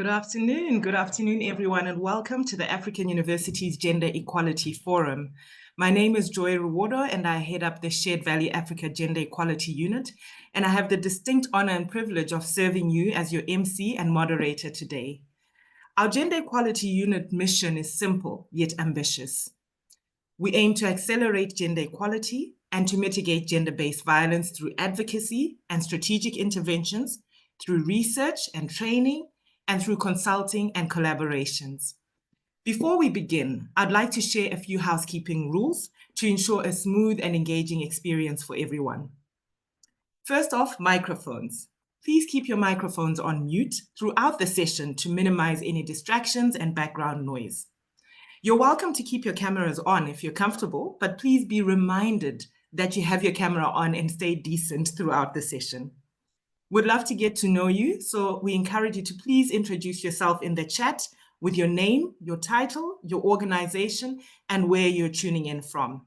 Good afternoon, everyone, and welcome to the African University's Gender Equality Forum. My name is Joy Ruwodo, and I head up the Shared Value Africa Gender Equality Unit, and I have the distinct honor and privilege of serving you as your MC and moderator today. Our Gender Equality Unit mission is simple, yet ambitious. We aim to accelerate gender equality and to mitigate gender-based violence through advocacy and strategic interventions, through research and training, and through consulting and collaborations. Before we begin, I'd like to share a few housekeeping rules to ensure a smooth and engaging experience for everyone. First off, microphones. Please keep your microphones on mute throughout the session to minimize any distractions and background noise. You're welcome to keep your cameras on if you're comfortable, but please be reminded that you have your camera on and stay decent throughout the session. We'd love to get to know you, so we encourage you to please introduce yourself in the chat with your name, your title, your organization, and where you're tuning in from.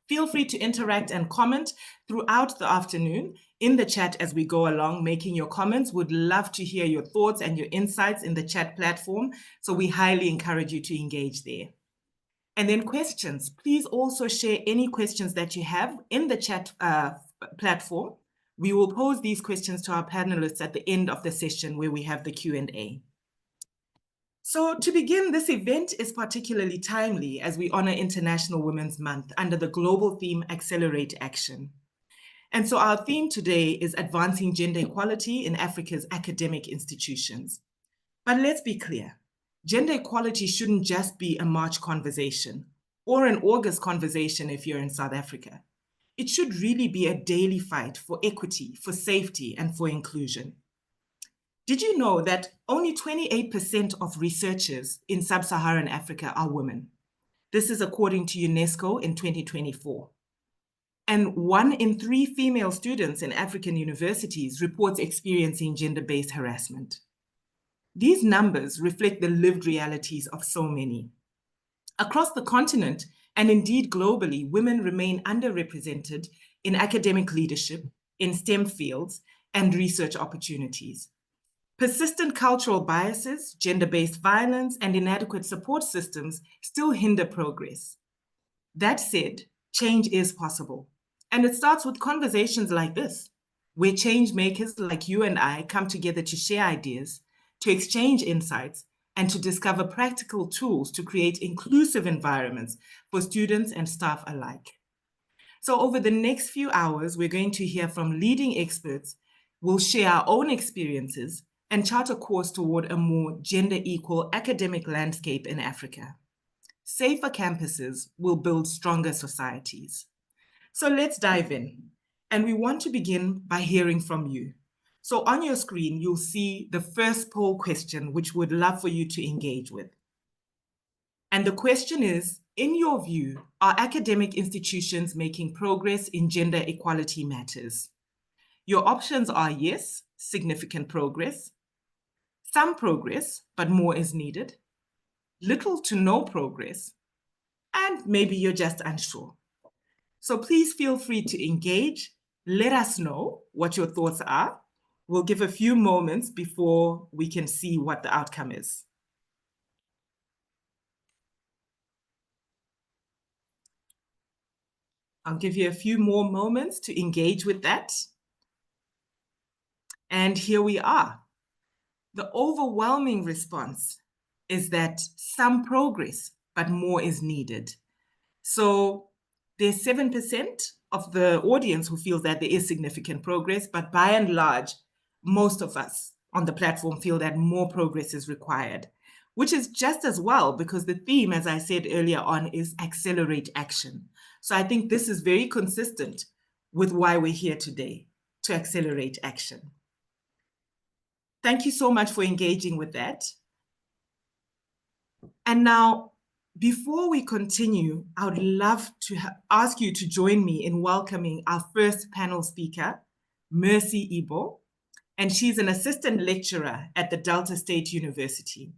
Feel free to interact and comment throughout the afternoon in the chat as we go along, making your comments. We'd love to hear your thoughts and your insights in the chat platform, so we highly encourage you to engage there. And then questions. Please also share any questions that you have in the chat platform. We will pose these questions to our panelists at the end of the session where we have the Q&A. So to begin, this event is particularly timely as we honor International Women's Month under the global theme Accelerate Action. And so our theme today is advancing gender equality in Africa's academic institutions. But let's be clear, gender equality shouldn't just be a March conversation or an August conversation if you're in South Africa. It should really be a daily fight for equity, for safety, and for inclusion. Did you know that only 28% of researchers in sub-Saharan Africa are women? This is according to UNESCO in 2024. And 1 in 3 female students in African universities reports experiencing gender-based harassment. These numbers reflect the lived realities of so many. Across the continent, and indeed globally, women remain underrepresented in academic leadership, in STEM fields, and research opportunities. Persistent cultural biases, gender-based violence, and inadequate support systems still hinder progress. That said, change is possible. And it starts with conversations like this, where change makers like you and I come together to share ideas, to exchange insights, and to discover practical tools to create inclusive environments for students and staff alike. So over the next few hours, we're going to hear from leading experts. We'll share our own experiences and chart a course toward a more gender-equal academic landscape in Africa. Safer campuses will build stronger societies. So let's dive in. And we want to begin by hearing from you. So on your screen, you'll see the first poll question, which we'd love for you to engage with. And the question is, in your view, are academic institutions making progress in gender equality matters? Your options are yes, significant progress, some progress, but more is needed, little to no progress, and maybe you're just unsure. So please feel free to engage. Let us know what your thoughts are. We'll give a few moments before we can see what the outcome is. I'll give you a few more moments to engage with that. And here we are. The overwhelming response is that some progress, but more is needed. So there's 7% of the audience who feels that there is significant progress, but by and large, most of us on the platform feel that more progress is required, which is just as well because the theme, as I said earlier on, is accelerate action. So I think this is very consistent with why we're here today, to accelerate action. Thank you so much for engaging with that. And now, before we continue, I would love to ask you to join me in welcoming our first panel speaker, Mercy Ibo. And she's an assistant lecturer at the Delta State University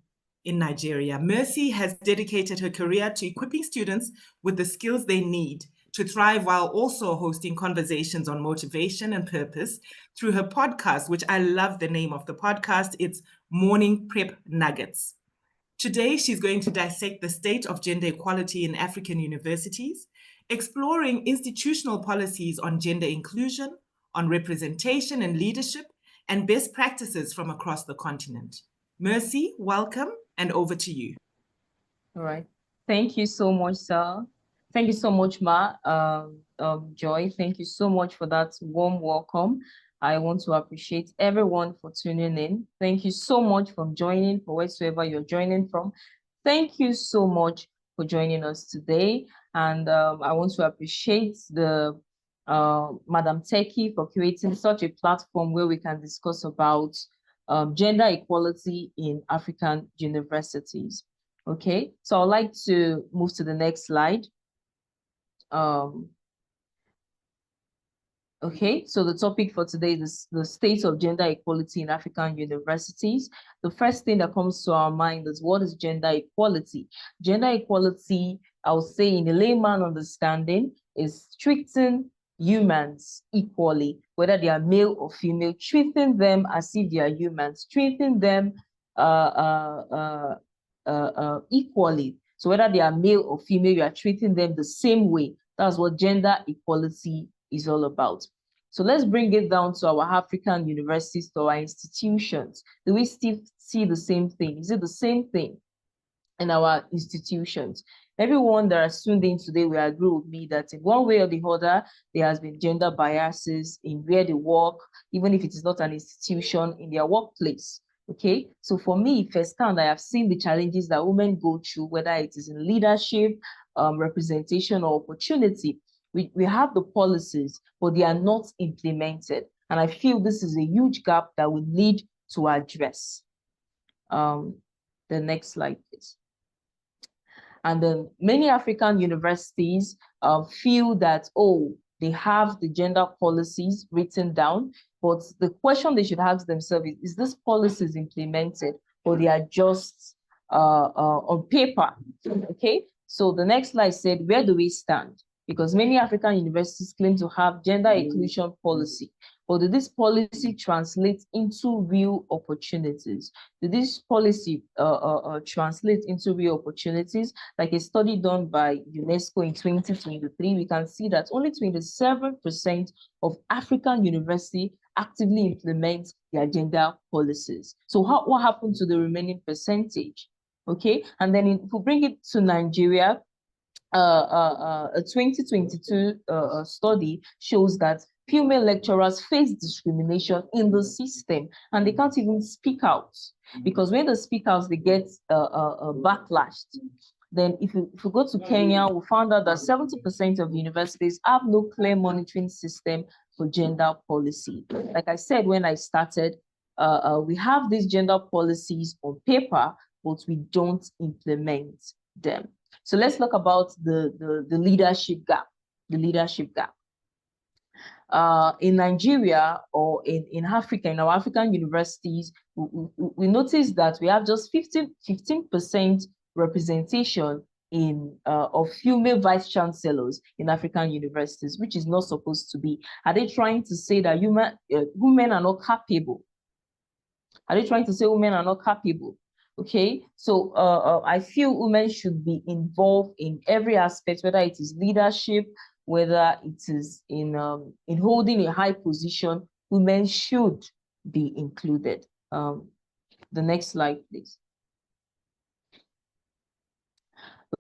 in Nigeria. Mercy has dedicated her career to equipping students with the skills they need to thrive while also hosting conversations on motivation and purpose through her podcast, which I love the name of the podcast. It's Morning Prep Nuggets. Today, she's going to dissect the state of gender equality in African universities, exploring institutional policies on gender inclusion, on representation and leadership, and best practices from across the continent. Mercy, welcome, and over to you. All right. Thank you so much, sir. Thank you so much, Ma. Joy, thank you so much for that warm welcome. I want to appreciate everyone for tuning in. Thank you so much for joining, for wheresoever you're joining from. Thank you so much for joining us today. And I want to appreciate the Madam Teki for creating such a platform where we can discuss about gender equality in African universities. Okay, so I'd like to move to the next slide. Okay, so the topic for today is the state of gender equality in African universities. The first thing that comes to our mind is, what is gender equality? Gender equality, I would say in a layman understanding, is treating humans equally, whether they are male or female, treating them as if they are humans, treating them equally. So whether they are male or female, you are treating them the same way. That's what gender equality is all about. So let's bring it down to our African universities, to our institutions. Do we still see the same thing? Is it the same thing in our institutions? Everyone that has tuned in today will agree with me that in one way or the other, there has been gender biases in where they work, even if it is not an institution, in their workplace. Okay, so for me, firsthand, I have seen the challenges that women go through, whether it is in leadership, representation, or opportunity. We have the policies, but they are not implemented. And I feel this is a huge gap that we need to address. The next slide, please. And then many African universities feel that, oh, they have the gender policies written down, but the question they should ask themselves is this policies implemented, or they are just on paper? Okay, so the next slide said, where do we stand? Because many African universities claim to have gender inclusion policy, but did this policy translate into real opportunities? Did this policy translate into real opportunities? Like a study done by UNESCO in 2023, we can see that only 27% of African universities actively implement their gender policies. So what happened to the remaining percentage? Okay, and then if we bring it to Nigeria, a 2022 study shows that female lecturers face discrimination in the system, and they can't even speak out, because when they speak out, they get backlashed. Then if we go to Kenya, we found out that 70% of universities have no clear monitoring system for gender policy. Like I said when I started, we have these gender policies on paper, but we don't implement them. So let's talk about the leadership gap. The leadership gap. In Nigeria or in Africa, in our African universities, we notice that we have just 15% representation of female vice chancellors in African universities, which is not supposed to be. Are they trying to say that women are not capable? Are they trying to say women are not capable? Okay, so I feel women should be involved in every aspect, whether it is leadership, whether it is in holding a high position. Women should be included. The next slide, please.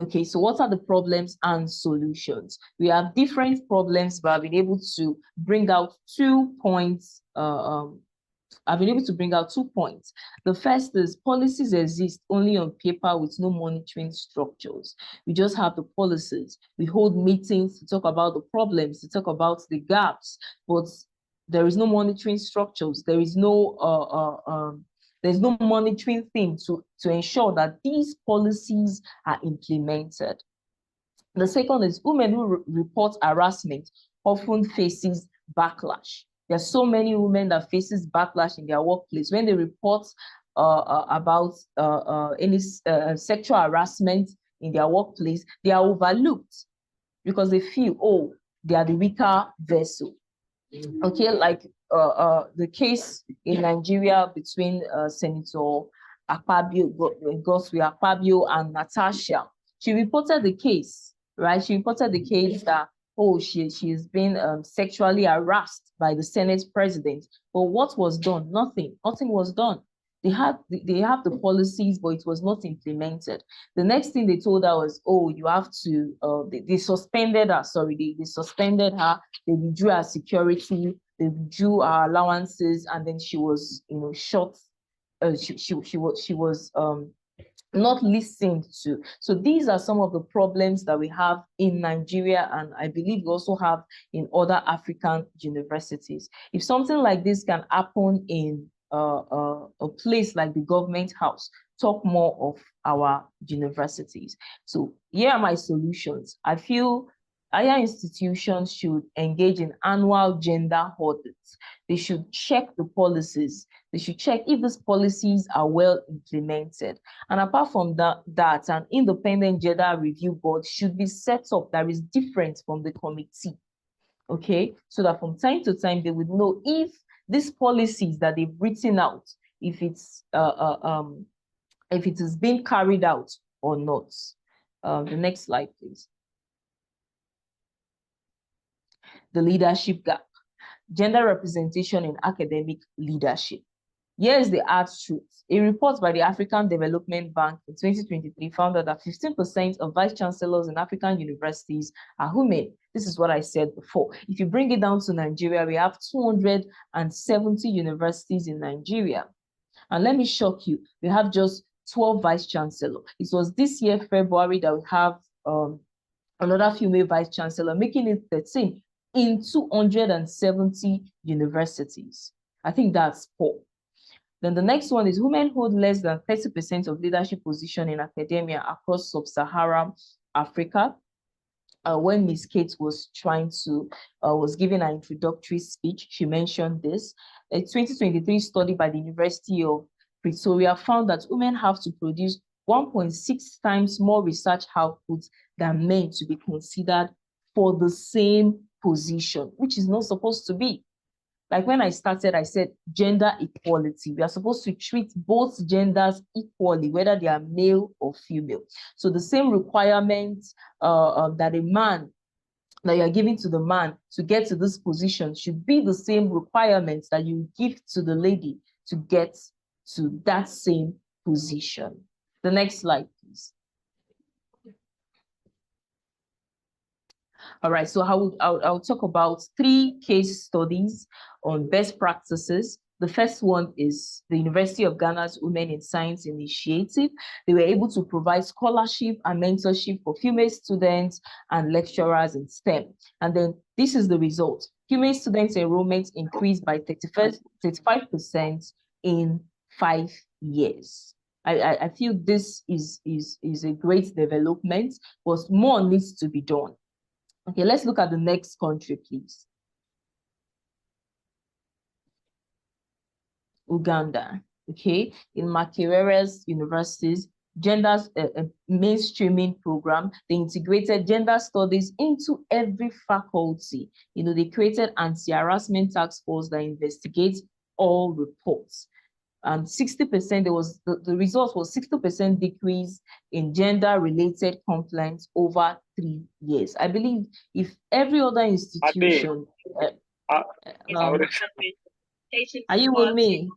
Okay, so what are the problems and solutions? We have different problems, but I've been able to bring out 2 points. I've been able to bring out 2 points. The first is policies exist only on paper with no monitoring structures. We just have the policies. We hold meetings to talk about the problems, to talk about the gaps, but there is no monitoring structures. There is no there's no monitoring thing to ensure that these policies are implemented. The second is women who report harassment often faces backlash. There are so many women that faces backlash in their workplace. When they report about any sexual harassment in their workplace, they are overlooked. because they feel, oh, they are the weaker vessel. Okay, like the case in Nigeria between Senator Goswe Akpabio and Natasha. She reported the case, right? She reported the case that, oh, she has been sexually harassed by the Senate president. But what was done? Nothing. Nothing was done. They have the policies, but it was not implemented. The next thing they told her was, oh, you have to, they suspended her, sorry, they suspended her, they withdrew her security, they withdrew her allowances, and then she was, shot. She was not listened to. So these are some of the problems that we have in Nigeria, and I believe we also have in other African universities. If something like this can happen in a place like the government house, talk more of our universities. So here are my solutions. I feel higher institutions should engage in annual gender audits. They should check the policies. They should check if these policies are well implemented. And apart from that, an independent gender review board should be set up that is different from the committee. Okay, so that from time to time they would know if these policies that they've written out, if it is being carried out or not. The next slide, please. The leadership gap. Gender representation in academic leadership. Here is the hard truth. A report by the African Development Bank in 2023 found that 15% of vice chancellors in African universities are women. This is what I said before. If you bring it down to Nigeria, we have 270 universities in Nigeria. And let me shock you, we have just 12 vice chancellors. It was this year, February, that we have another female vice chancellor, making it 13 in 270 universities. I think that's poor. Then the next one is women hold less than 30% of leadership position in academia across sub-Saharan Africa. When Ms. Kate was was giving an introductory speech, she mentioned this. A 2023 study by the University of Pretoria found that women have to produce 1.6 times more research output than men to be considered for the same position, which is not supposed to be. Like when I started, I said gender equality. We are supposed to treat both genders equally, whether they are male or female. So the same requirements that a man, that you are giving to the man to get to this position should be the same requirements that you give to the lady to get to that same position. The next slide, please. All right, so I'll talk about 3 case studies on best practices. The first one is the University of Ghana's Women in Science Initiative. They were able to provide scholarship and mentorship for female students and lecturers in STEM. And then this is the result. Female students enrollment increased by 35% in 5 years. I feel this is a great development, but more needs to be done. Okay, let's look at the next country, please. Uganda. Okay, in Makerere's universities, gender mainstreaming program, they integrated gender studies into every faculty. They created anti-harassment task force that investigates all reports. And 60%, the result was 60% decrease in gender-related complaints over 3 years. I believe if every other institution, are you with me?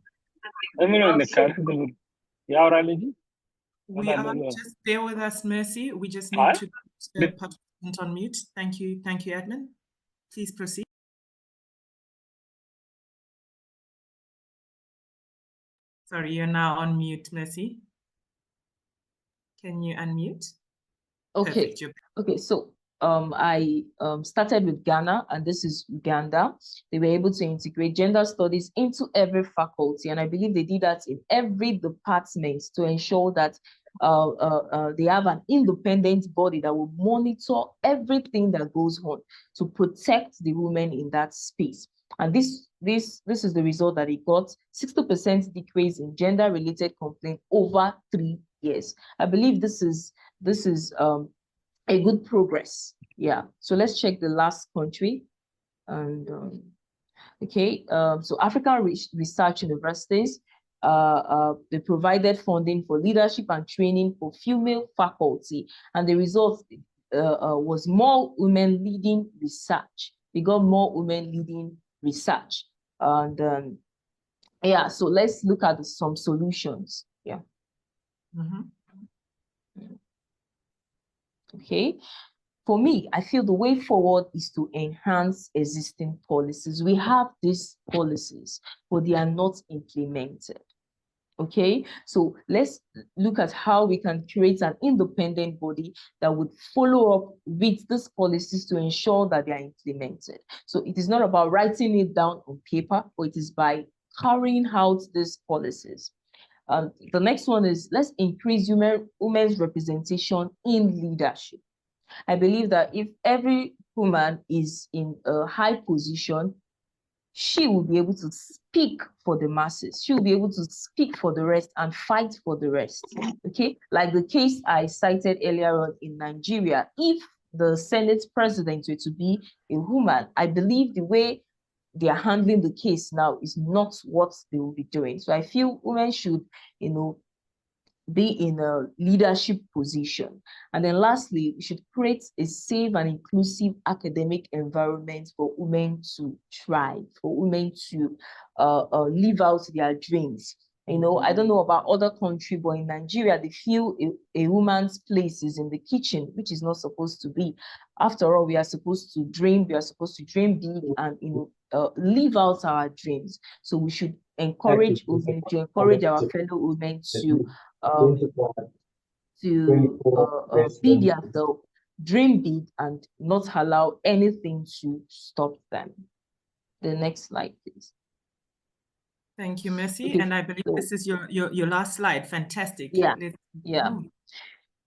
We are, just bear with us, Mercy. We just need to put the participant on mute. Thank you, admin. Please proceed. Sorry, you're now on mute, Mercy. Can you unmute? Okay. Perfect. Okay, so I started with Ghana, and this is Uganda. They were able to integrate gender studies into every faculty, and I believe they did that in every department to ensure that they have an independent body that will monitor everything that goes on to protect the women in that space. And this is the result that it got: 60% decrease in gender-related complaints over 3 years. I believe this is a good progress. Yeah. So let's check the last country. And okay, so African research universities, they provided funding for leadership and training for female faculty, and the result was more women leading research. We got more women leading research, and yeah. So let's look at some solutions. Yeah. Okay. For me, I feel the way forward is to enhance existing policies. We have these policies, but they are not implemented. Okay, so let's look at how we can create an independent body that would follow up with these policies to ensure that they are implemented. So it is not about writing it down on paper, but it is by carrying out these policies. The next one is let's increase women's representation in leadership. I believe that if every woman is in a high position, she will be able to speak for the masses. She will be able to speak for the rest and fight for the rest. Okay, like the case I cited earlier on in Nigeria. If the Senate president were to be a woman, I believe the way they are handling the case now is not what they will be doing. So I feel women should, be in a leadership position. And then lastly, we should create a safe and inclusive academic environment for women to thrive, for women to live out their dreams. I don't know about other countries, but in Nigeria, they feel a woman's place is in the kitchen, which is not supposed to be. After all, we are supposed to dream, we are supposed to dream big and, live out our dreams. So we should encourage women, to encourage our fellow women to be themselves, dream big, and not allow anything to stop them. The next slide, please. Thank you, Mercy. Okay, and I believe this is your last slide. Fantastic. Yeah, yeah.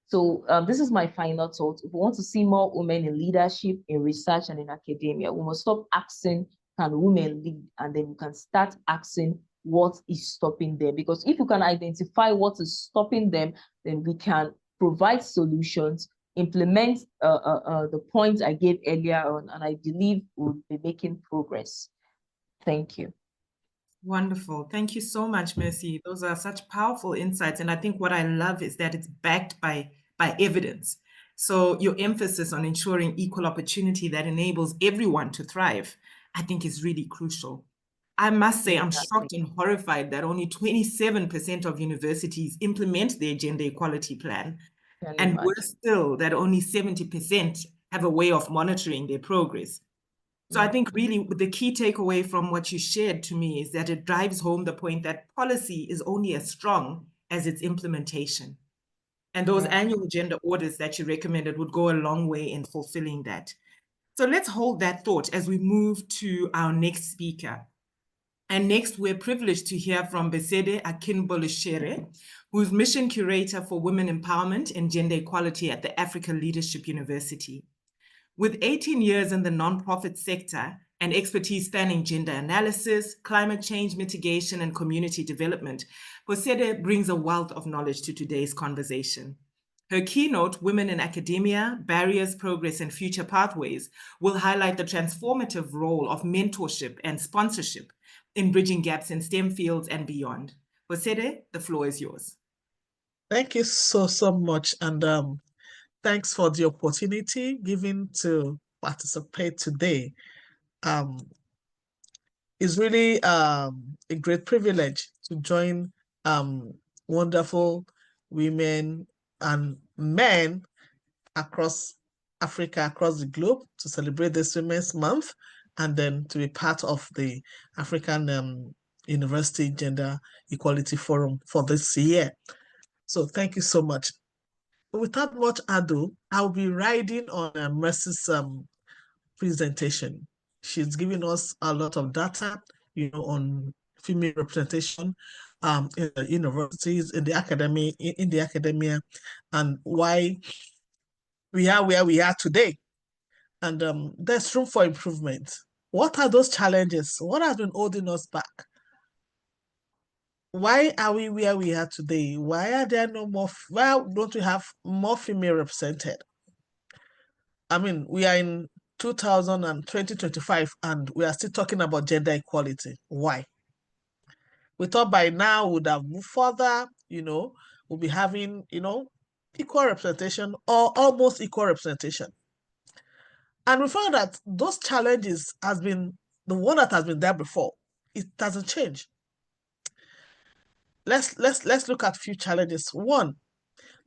So this is my final thought. If we want to see more women in leadership, in research, and in academia, we must stop asking, can women lead? And then we can start asking, what is stopping them? Because if you can identify what is stopping them, then we can provide solutions, implement the points I gave earlier on, and I believe we'll be making progress. Thank you. Wonderful. Thank you so much, Mercy. Those are such powerful insights. And I think what I love is that it's backed by evidence. So your emphasis on ensuring equal opportunity that enables everyone to thrive, I think is really crucial. I must say, I'm shocked and horrified that only 27% of universities implement their gender equality plan. And worse still, that only 70% have a way of monitoring their progress. So I think really the key takeaway from what you shared to me is that it drives home the point that policy is only as strong as its implementation. And those annual gender audits that you recommended would go a long way in fulfilling that. So let's hold that thought as we move to our next speaker. And next, we're privileged to hear from Besede Akinbolishere, who's Mission Curator for Women Empowerment and Gender Equality at the Africa Leadership University. With 18 years in the nonprofit sector and expertise spanning gender analysis, climate change mitigation, and community development, Besede brings a wealth of knowledge to today's conversation. Her keynote, Women in Academia, Barriers, Progress, and Future Pathways, will highlight the transformative role of mentorship and sponsorship in bridging gaps in STEM fields and beyond. Besede, the floor is yours. Thank you so much. And thanks for the opportunity given to participate today. It's really a great privilege to join wonderful women and men across Africa, across the globe, to celebrate this Women's Month, and then to be part of the African University Gender Equality Forum for this year. So thank you so much. Without much ado, I'll be riding on Mercy's presentation. She's giving us a lot of data, on female representation in the universities, in the academia, and why we are where we are today. And there's room for improvement. What are those challenges? What has been holding us back? Why are we where we are today? Why are there no more? Why don't we have more female represented? I mean, we are in 2025 and we are still talking about gender equality. Why? We thought by now we would have moved further, we'll be having, equal representation or almost equal representation. And we found that those challenges has been the one that has been there before. It doesn't change. Let's look at a few challenges. One,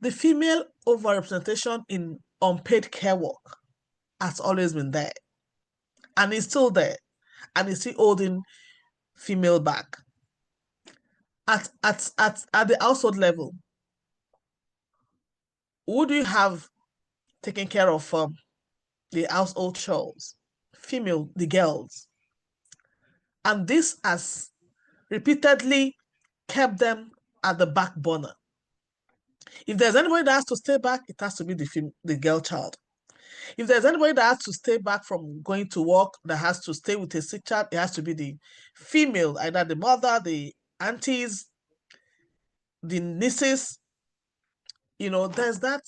the female overrepresentation in unpaid care work has always been there. And it's still there. And it's still holding female back. At the household level, who do you have taking care of the household chores? Female, the girls. And this has repeatedly kept them at the back burner. If there's anybody that has to stay back, it has to be the girl child. If there's anybody that has to stay back from going to work, that has to stay with a sick child, it has to be the female, either the mother, the aunties, the nieces. There's that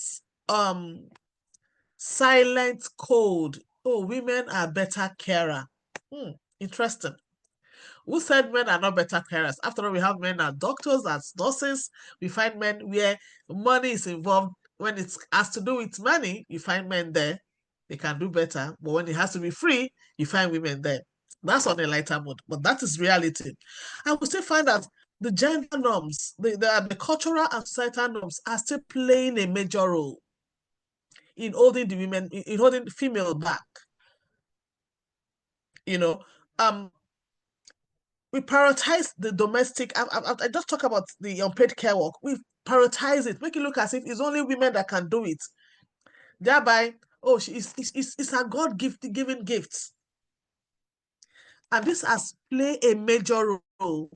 silent code. Oh, women are better carer. Interesting. Who said men are not better carers? After all, we have men as doctors, as nurses. We find men where money is involved. When it has to do with money, you find men there. They can do better. But when it has to be free, you find women there. That's on a lighter mood, but that is reality. And we still find that the gender norms, the cultural and societal norms are still playing a major role in holding the women, in holding the female back. We prioritize the domestic. I just talk about the unpaid care work. We prioritize it, make it look as if it's only women that can do it. Thereby, it's a God given gifts. And this has played a major role,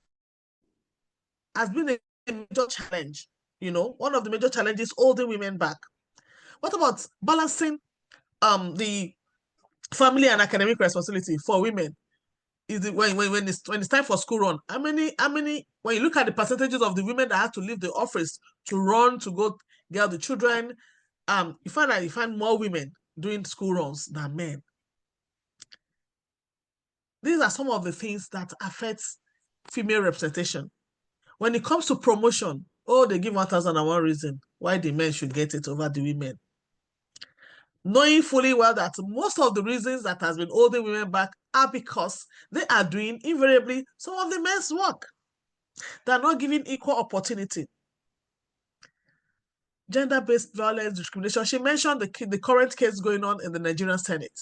has been a major challenge. One of the major challenges holding women back. What about balancing the family and academic responsibility for women? When it's time for school run, how many when you look at the percentages of the women that have to leave the office to run to go get the children, you find more women doing school runs than men. These are some of the things that affect female representation. When it comes to promotion, they give 1,001 reason why the men should get it over the women, knowing fully well that most of the reasons that has been holding women back are because they are doing invariably some of the men's work. They are not giving equal opportunity. Gender-based violence, discrimination. She mentioned the current case going on in the Nigerian Senate.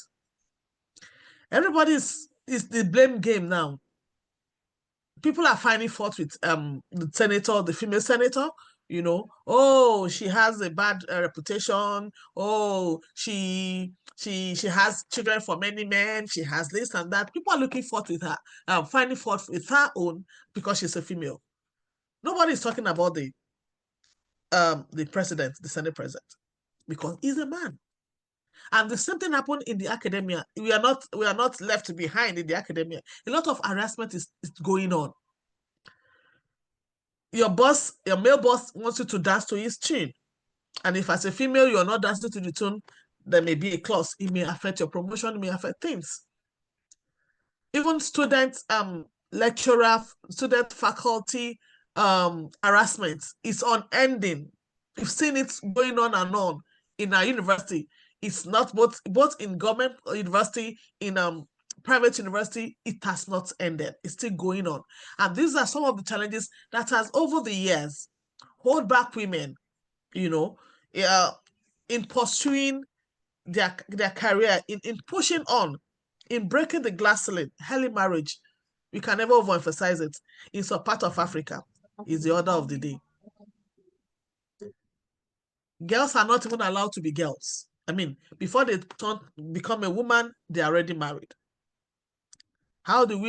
Everybody is the blame game now. People are finding fault with the senator, the female senator. She has a bad reputation. She has children for many men. She has this and that. People are looking fault with her, finding fault with her own because she's a female. Nobody is talking about the president, the Senate president, because he's a man. And the same thing happened in the academia. We are not left behind in the academia. A lot of harassment is going on. Your male boss wants you to dance to his tune. And if as a female, you're not dancing to the tune, there may be a clause. It may affect your promotion, it may affect things. Even student, lecturer, student faculty harassment is unending. We've seen it going on and on in our university. It's not both in government university, in private university, it has not ended. It's still going on. And these are some of the challenges that has over the years hold back women, in pursuing their career, in pushing on, in breaking the glass ceiling. Early marriage, we can never overemphasize it. In some part of Africa, is the order of the day. Girls are not even allowed to be girls. I mean, before they become a woman, they are already married. How do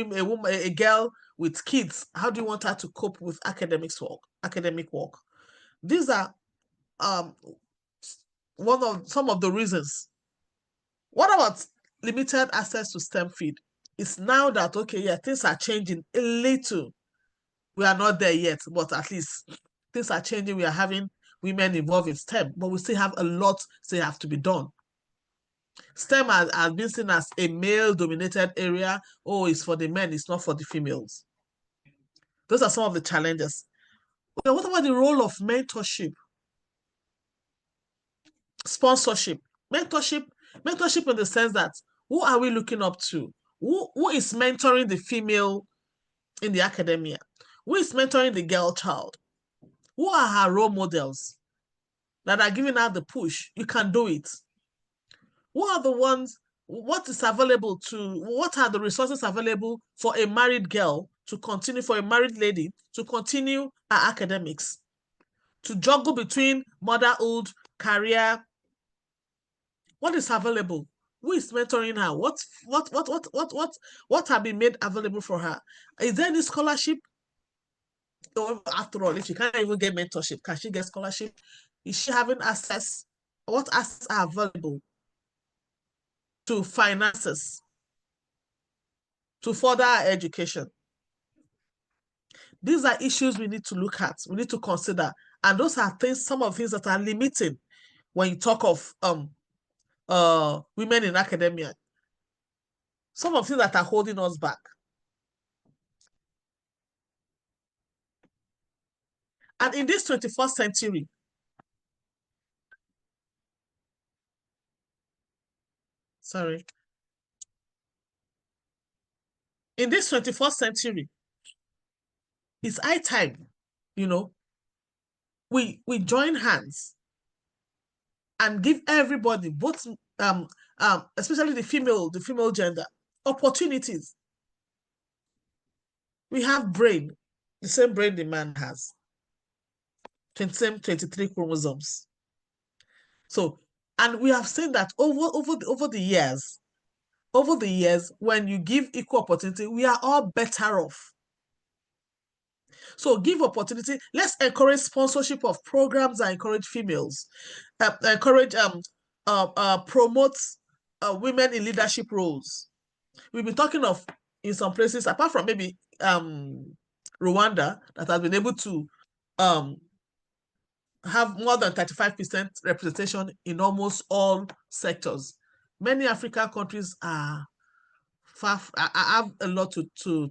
a girl with kids, how do you want her to cope with academic work? These are some of the reasons. What about limited access to STEM field? It's now that, things are changing a little. We are not there yet, but at least things are changing. We are having women involved in STEM, but we still have a lot still have to be done. STEM has been seen as a male-dominated area. Oh, it's for the men, it's not for the females. Those are some of the challenges. Okay, what about the role of mentorship? Sponsorship. Mentorship in the sense that who are we looking up to? Who is mentoring the female in the academia? Who is mentoring the girl child? Who are her role models that are giving her the push? You can do it. Who are the ones, what is available to, what are the resources available for a married girl to continue, for a married lady to continue her academics, to juggle between motherhood, career? What is available? Who is mentoring her? What have been made available for her? Is there any scholarship? After all, if she can't even get mentorship, can she get scholarship? Is she having access? What assets are available to finances, to further her education? These are issues we need to look at, we need to consider. And those are things, some of the things that are limiting when you talk of women in academia. Some of the things that are holding us back. And in this 21st century, in this 21st century, it's high time, we join hands and give everybody, both especially the female gender, opportunities. We have brain, the same brain the man has, 23 chromosomes. So, and we have seen that over the years, when you give equal opportunity, we are all better off. So give opportunity. Let's encourage sponsorship of programs that encourage females, promote women in leadership roles. We've been talking of, in some places, apart from maybe Rwanda, that has been able to have more than 35% representation in almost all sectors. Many African countries have a lot to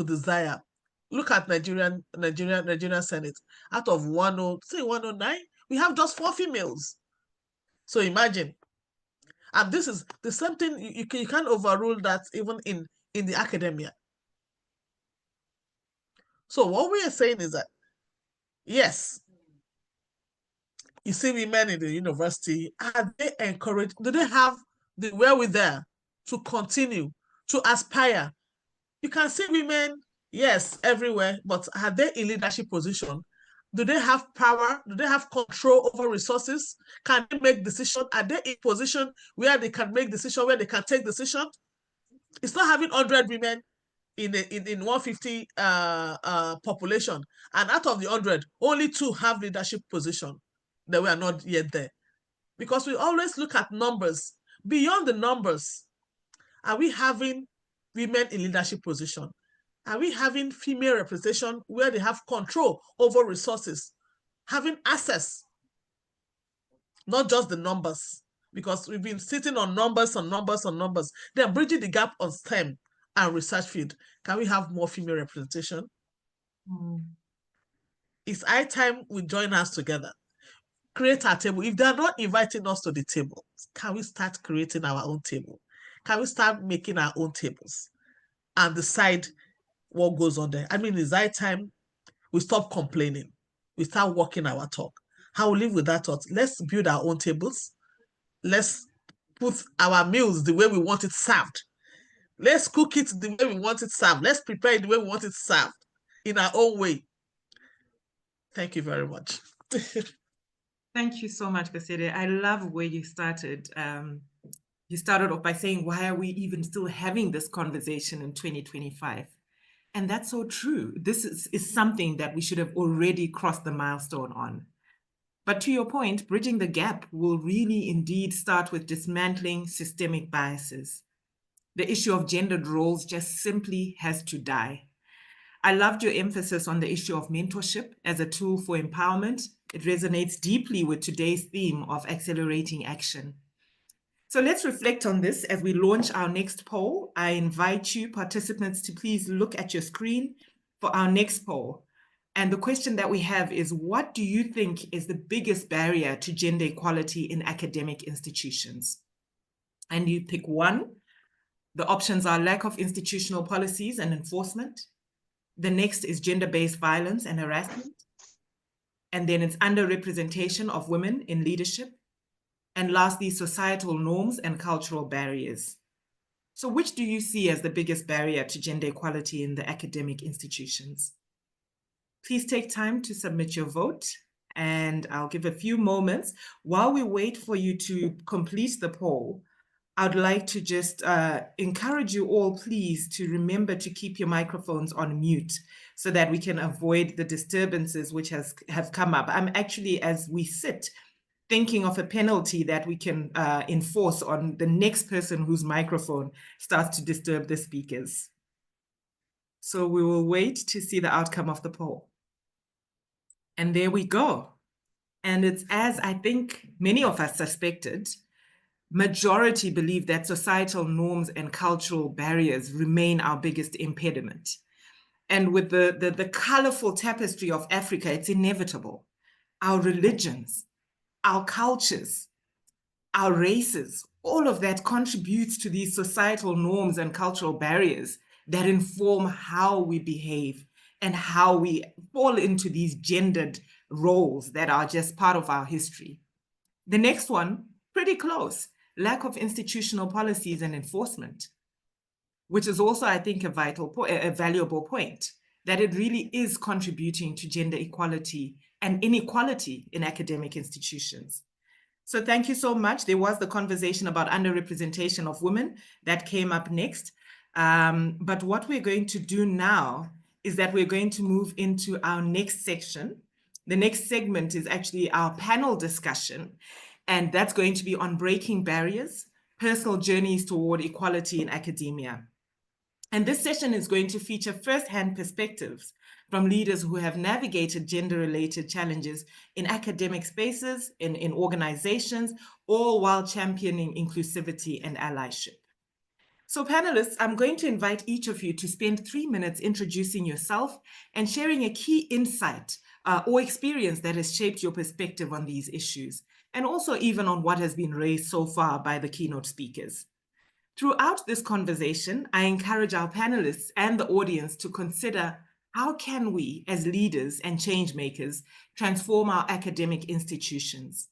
desire. Look at Nigerian Senate. Out of 109, we have just 4 females. So imagine. And this is the same thing, you can't overrule that even in the academia. So what we are saying is that, yes, you see women in the university, are they encouraged? Do they have the wherewithal to continue, to aspire? You can see women, yes, everywhere, but are they in leadership position? Do they have power? Do they have control over resources? Can they make decisions? Are they in position where they can make decisions, where they can take decisions? It's not having 100 women in 150 population, and out of the 100, only 2 have leadership position. That we are not yet there, because we always look at numbers. Beyond the numbers, are we having women in leadership position? Are we having female representation where they have control over resources, having access, not just the numbers? Because we've been sitting on numbers, then bridging the gap on STEM and research field. Can we have more female representation? It's high time we join hands together, create our table. If they're not inviting us to the table, can we start creating our own table? Can we start making our own tables and decide what goes on there? I mean, it's high time we stop complaining. We start walking our talk. How we live with that thought? Let's build our own tables. Let's put our meals the way we want it served. Let's cook it the way we want it served. Let's prepare it the way we want it served, in our own way. Thank you very much. Thank you so much, Kasede. I love where you started. You started off by saying, why are we even still having this conversation in 2025? And that's so true. This is something that we should have already crossed the milestone on. But to your point, bridging the gap will really indeed start with dismantling systemic biases. The issue of gendered roles just simply has to die. I loved your emphasis on the issue of mentorship as a tool for empowerment. It resonates deeply with today's theme of accelerating action. So let's reflect on this as we launch our next poll. I invite you participants to please look at your screen for our next poll. And the question that we have is, what do you think is the biggest barrier to gender equality in academic institutions? And you pick one. The options are lack of institutional policies and enforcement. The next is gender-based violence and harassment. And then it's underrepresentation of women in leadership. And lastly, societal norms and cultural barriers. So which do you see as the biggest barrier to gender equality in the academic institutions? Please take time to submit your vote, and I'll give a few moments. While we wait for you to complete the poll, I'd like to just encourage you all, please, to remember to keep your microphones on mute so that we can avoid the disturbances which have come up. I'm actually, as we sit, thinking of a penalty that we can enforce on the next person whose microphone starts to disturb the speakers. So we will wait to see the outcome of the poll. And there we go. And it's as I think many of us suspected, majority believe that societal norms and cultural barriers remain our biggest impediment. And with the colorful tapestry of Africa, it's inevitable. Our religions, our cultures, our races, all of that contributes to these societal norms and cultural barriers that inform how we behave and how we fall into these gendered roles that are just part of our history. The next one, pretty close, lack of institutional policies and enforcement, which is also, I think, a valuable point, that it really is contributing to gender equality and inequality in academic institutions. So thank you so much. There was the conversation about underrepresentation of women that came up next. But what we're going to do now is that we're going to move into our next section. The next segment is actually our panel discussion, and that's going to be on breaking barriers, personal journeys toward equality in academia. And this session is going to feature first-hand perspectives from leaders who have navigated gender-related challenges in academic spaces, in organizations, all while championing inclusivity and allyship. So panelists, I'm going to invite each of you to spend 3 minutes introducing yourself and sharing a key insight or experience that has shaped your perspective on these issues, and also even on what has been raised so far by the keynote speakers. Throughout this conversation, I encourage our panelists and the audience to consider, how can we, as leaders and change makers, transform our academic institutions?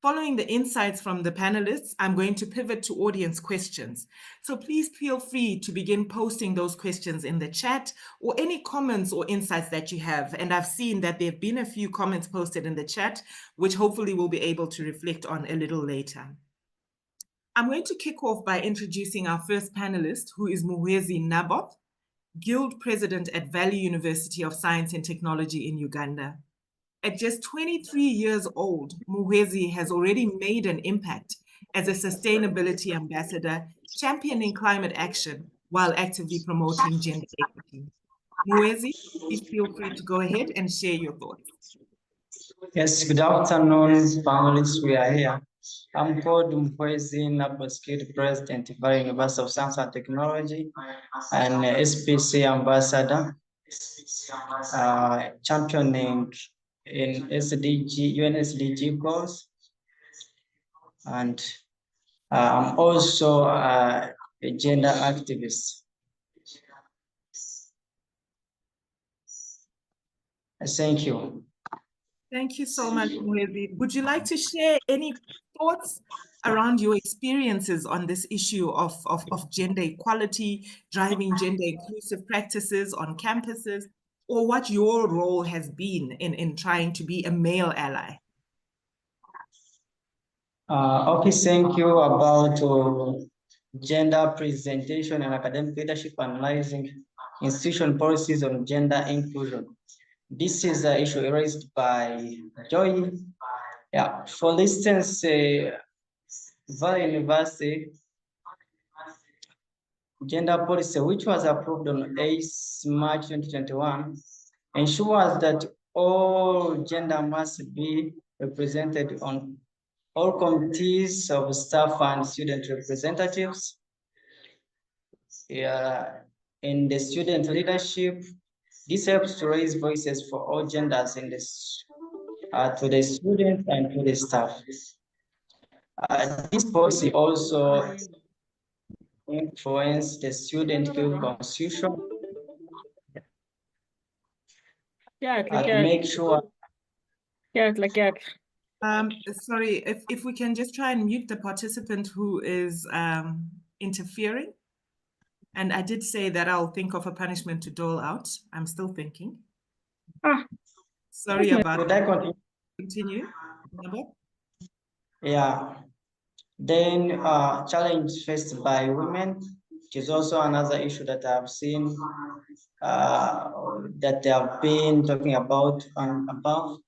Following the insights from the panelists, I'm going to pivot to audience questions. So please feel free to begin posting those questions in the chat or any comments or insights that you have. And I've seen that there have been a few comments posted in the chat, which hopefully we'll be able to reflect on a little later. I'm going to kick off by introducing our first panelist, who is Muhwezi Naboth, Guild President at Valley University of Science and Technology in Uganda. At just 23 years old, Muhwezi has already made an impact as a sustainability ambassador, championing climate action while actively promoting gender equity. Muhwezi, please feel free to go ahead and share your thoughts. Yes, good afternoon, families. We are here. I'm called Muhwezi Naboth, President, Valley University of Science and Technology, and SPC ambassador, championing in UN SDG goals, and I'm also a gender activist. Thank you. Thank you so much, Muhwezi. Would you like to share any thoughts around your experiences on this issue of gender equality, driving gender inclusive practices on campuses, or what your role has been in trying to be a male ally? Okay, thank you. About gender presentation and academic leadership, analyzing institutional policies on gender inclusion. This is an issue raised by Joy. Yeah, for instance, Valley University gender policy, which was approved on 8th March 2021, ensures that all gender must be represented on all committees of staff and student representatives, in the student leadership. This helps to raise voices for all genders in this, to the students and to the staff. This policy also influence the student constitution to make sure. Sorry, if we can just try and mute the participant who is interfering. And I did say that I'll think of a punishment to dole out. I'm still thinking. Sorry about that. Continue. Yeah. Then challenge faced by women, which is also another issue that I've seen that they have been talking about above.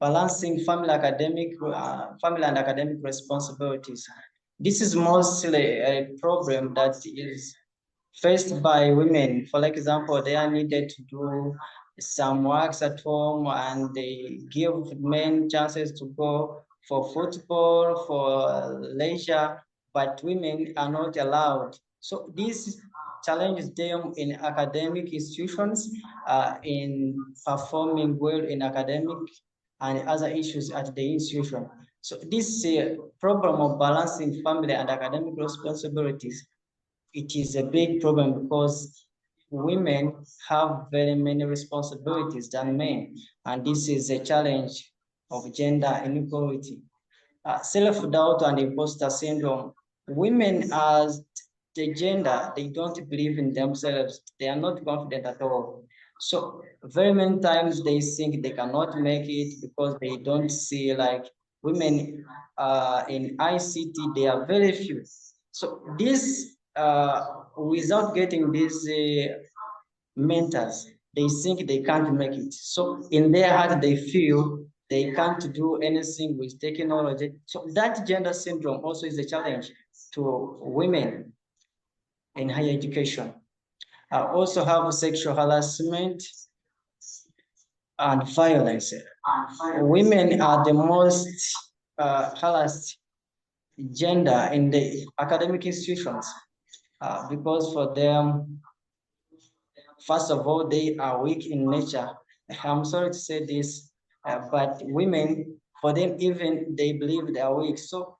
Balancing family and academic responsibilities. This is mostly a problem that is faced by women. For example, they are needed to do some works at home and they give men chances to go for football, for leisure, but women are not allowed. So this challenges them in academic institutions, in performing well in academic and other issues at the institution. So this problem of balancing family and academic responsibilities, it is a big problem because women have very many responsibilities than men, and this is a challenge of gender inequality. Self-doubt and imposter syndrome. Women as the gender, they don't believe in themselves. They are not confident at all. So very many times they think they cannot make it because they don't see like women in ICT, they are very few. So this, without getting these mentors, they think they can't make it. So in their heart, they feel they can't do anything with technology. So that gender syndrome also is a challenge to women in higher education. Also have sexual harassment and violence. Women are the most harassed gender in the academic institutions because for them, first of all, they are weak in nature. I'm sorry to say this, but women, for them, even they believe they are weak. So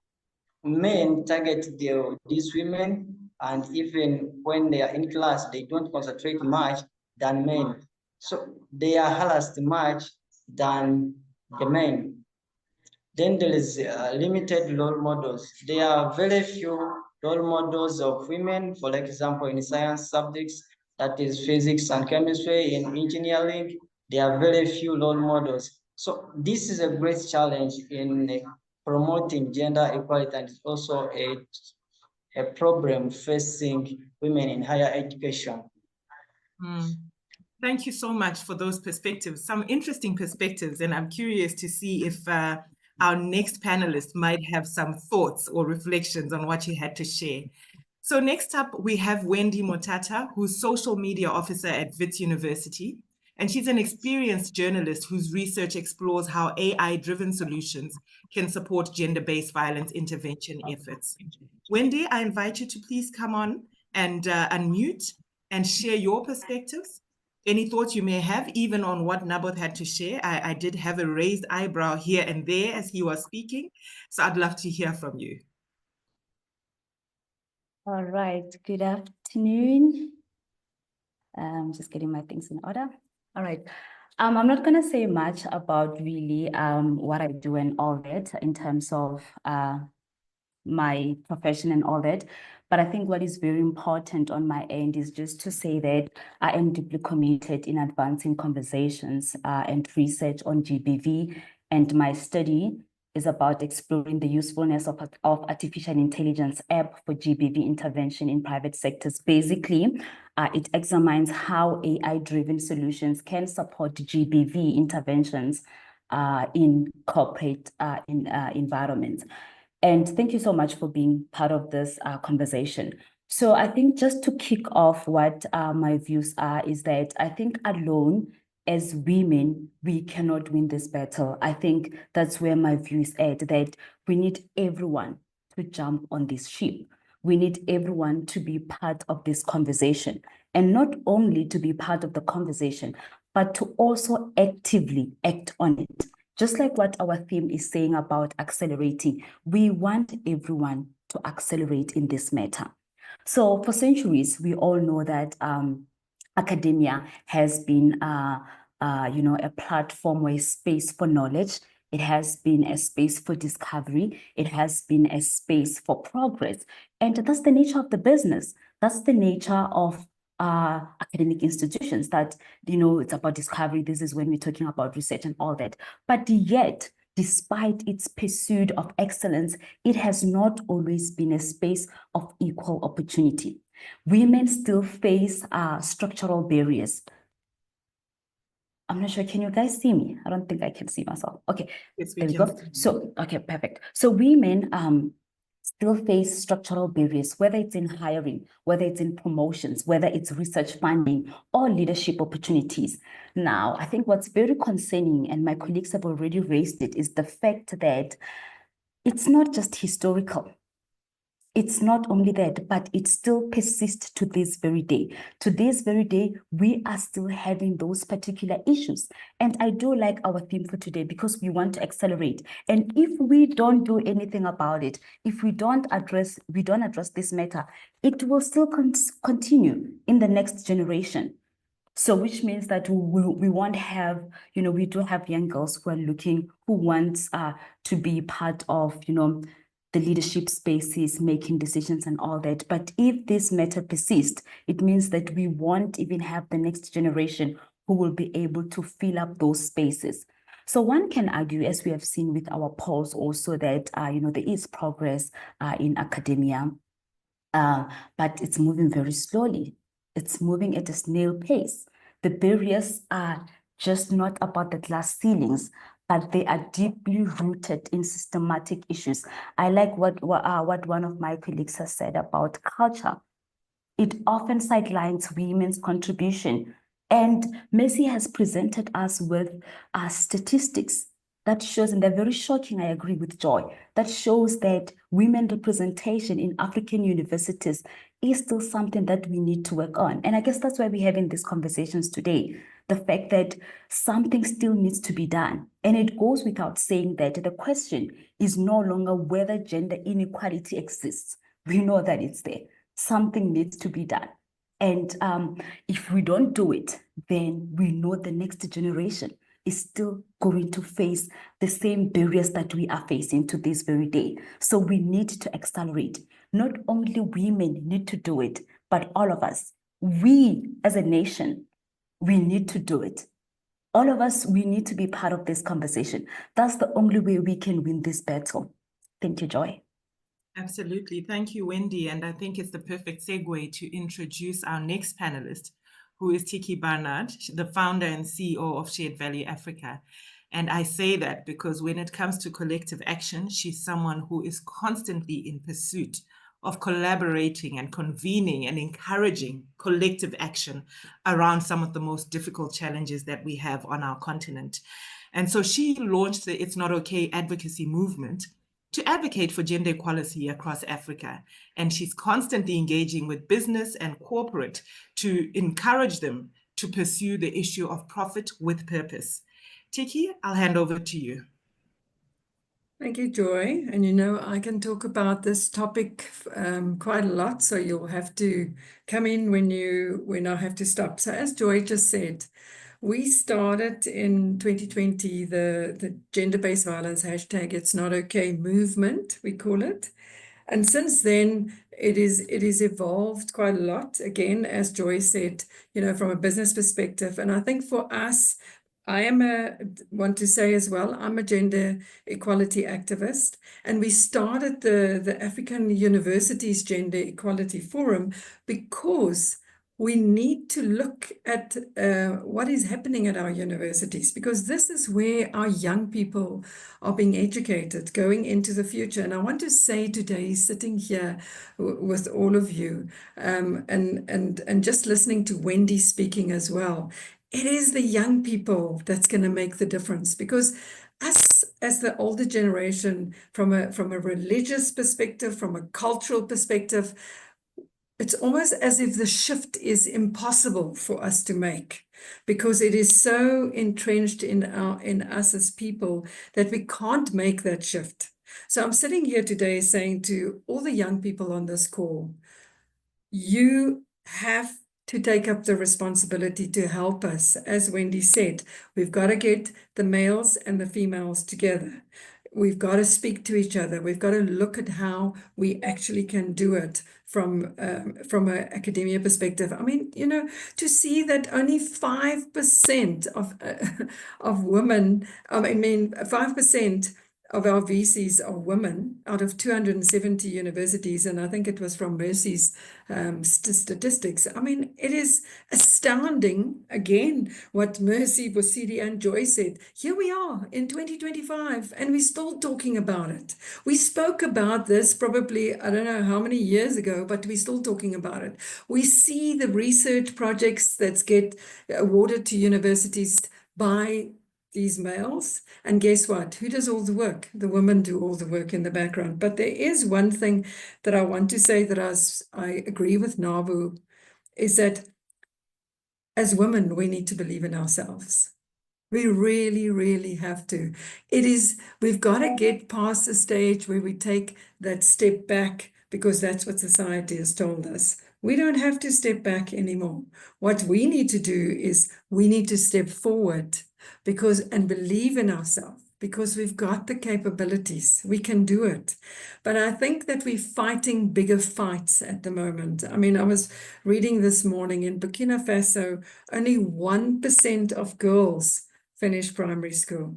men target these women, and even when they are in class, they don't concentrate much than men. So they are harassed much than the men. Then there is limited role models. There are very few role models of women, for example, in science subjects, that is physics and chemistry. In engineering, there are very few role models. So this is a great challenge in promoting gender equality, and it's also a problem facing women in higher education. Thank you so much for those perspectives, some interesting perspectives, and I'm curious to see if our next panelist might have some thoughts or reflections on what you had to share. So next up, we have Wendy Motata, who's social media officer at Wits University, and she's an experienced journalist whose research explores how AI-driven solutions can support gender-based violence intervention efforts. Wendy, I invite you to please come on and unmute and share your perspectives. Any thoughts you may have, even on what Naboth had to share. I did have a raised eyebrow here and there as he was speaking, so I'd love to hear from you. All right, good afternoon. Just getting my things in order. All right. I'm not going to say much about really what I do and all that in terms of my profession and all that. But I think what is very important on my end is just to say that I am deeply committed in advancing conversations and research on GBV, and my study is about exploring the usefulness of artificial intelligence app for GBV intervention in private sectors. Basically, it examines how AI-driven solutions can support GBV interventions in corporate environments. And thank you so much for being part of this conversation. So I think just to kick off what my views are is that I think alone, as women, we cannot win this battle. I think that's where my view is at, that we need everyone to jump on this ship. We need everyone to be part of this conversation, and not only to be part of the conversation, but to also actively act on it. Just like what our theme is saying about accelerating, we want everyone to accelerate in this matter. So for centuries, we all know that academia has been a platform or a space for knowledge. It has been a space for discovery. It has been a space for progress. And that's the nature of the business. That's the nature of academic institutions, that, it's about discovery. This is when we're talking about research and all that. But yet, despite its pursuit of excellence, it has not always been a space of equal opportunity. Women still face structural barriers. I'm not sure, can you guys see me? I don't think I can see myself. Okay, Yes, there we go. So, okay, perfect. So women still face structural barriers, whether it's in hiring, whether it's in promotions, whether it's research funding or leadership opportunities. Now, I think what's very concerning, and my colleagues have already raised it, is the fact that it's not just historical. It's not only that, but it still persists to this very day. To this very day, we are still having those particular issues. And I do like our theme for today, because we want to accelerate. And if we don't do anything about it, if we don't address this matter, it will still continue in the next generation. So which means that we won't have, we do have young girls who want to be part of, the leadership spaces, making decisions and all that. But if this matter persists, it means that we won't even have the next generation who will be able to fill up those spaces. So one can argue, as we have seen with our polls also, that, there is progress in academia, but it's moving very slowly. It's moving at a snail pace. The barriers are just not about the glass ceilings, but they are deeply rooted in systematic issues. I like what one of my colleagues has said about culture. It often sidelines women's contribution. And Messi has presented us with statistics that shows, and they're very shocking, I agree with Joy, that shows that women representation in African universities is still something that we need to work on. And I guess that's why we're having these conversations today. The fact that something still needs to be done. And it goes without saying that the question is no longer whether gender inequality exists. We know that it's there. Something needs to be done. And if we don't do it, then we know the next generation is still going to face the same barriers that we are facing to this very day. So we need to accelerate. Not only women need to do it, but all of us. We as a nation, we need to do it. All of us, we need to be part of this conversation. That's the only way we can win this battle. Thank you, Joy. Absolutely. Thank you, Wendy. And I think it's the perfect segue to introduce our next panelist, who is Tiki Barnard, the founder and CEO of Shared Value Africa. And I say that because when it comes to collective action, she's someone who is constantly in pursuit of collaborating and convening and encouraging collective action around some of the most difficult challenges that we have on our continent. And so she launched the It's Not Okay advocacy movement to advocate for gender equality across Africa. And she's constantly engaging with business and corporate to encourage them to pursue the issue of profit with purpose. Tiki, I'll hand over to you. Thank you, Joy. And I can talk about this topic quite a lot, so you'll have to come in when I have to stop. So as Joy just said, we started in 2020 the gender-based violence hashtag It's Not Okay movement, we call it. And since then, it is evolved quite a lot. Again, as Joy said, from a business perspective. And I think for us, want to say as well, I'm a gender equality activist, and we started the African Universities Gender Equality Forum because we need to look at what is happening at our universities, because this is where our young people are being educated going into the future. And I want to say today, sitting here with all of you, and just listening to Wendy speaking as well, it is the young people that's going to make the difference, because us as the older generation, from a religious perspective, from a cultural perspective, it's almost as if the shift is impossible for us to make, because it is so entrenched in us as people that we can't make that shift. So I'm sitting here today saying to all the young people on this call, you have to take up the responsibility to help us. As Wendy said, we've got to get the males and the females together. We've got to speak to each other. We've got to look at how we actually can do it from an academia perspective. I mean, you know, to see that only 5% of women, I mean, 5% of our VCs are women out of 270 universities, and I think it was from Mercy's statistics. I mean, it is astounding, again, what Mercy, Bosidi, and Joy said. Here we are in 2025, and we're still talking about it. We spoke about this probably, I don't know how many years ago, but we're still talking about it. We see the research projects that get awarded to universities by these males, and guess what? Who does all the work? The women do all the work in the background. But there is one thing that I want to say that I agree with Nabu, is that as women, we need to believe in ourselves. We really, really have to. We've got to get past the stage where we take that step back, because that's what society has told us. We don't have to step back anymore. What we need to do is we need to step forward, and believe in ourselves, because we've got the capabilities. We can do it. But I think that we're fighting bigger fights at the moment. I mean, I was reading this morning, in Burkina Faso, only 1% of girls finish primary school.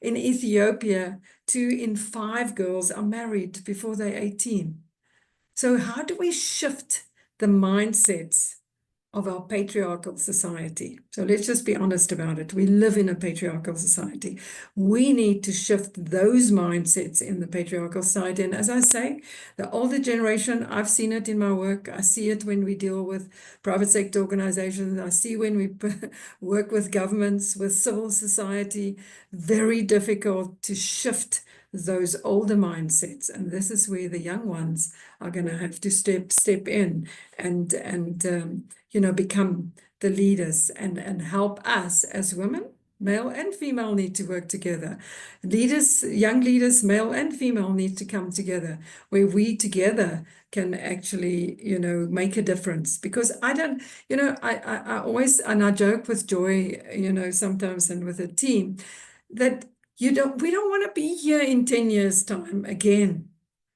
In Ethiopia, 2 in 5 girls are married before they're 18. So how do we shift the mindsets of our patriarchal society? So let's just be honest about it. We live in a patriarchal society. We need to shift those mindsets in the patriarchal society. And as I say, the older generation, I've seen it in my work. I see it when we deal with private sector organizations. I see when we work with governments, with civil society. Very difficult to shift those older mindsets, and this is where the young ones are going to have to step in and you know, become the leaders and help us as women. Male and female need to work together. Leaders, young leaders, male and female, need to come together, where we together can actually, you know, make a difference. Because I don't, you know, I always, and I joke with Joy, you know, sometimes, and with the team, that we don't want to be here in 10 years' time again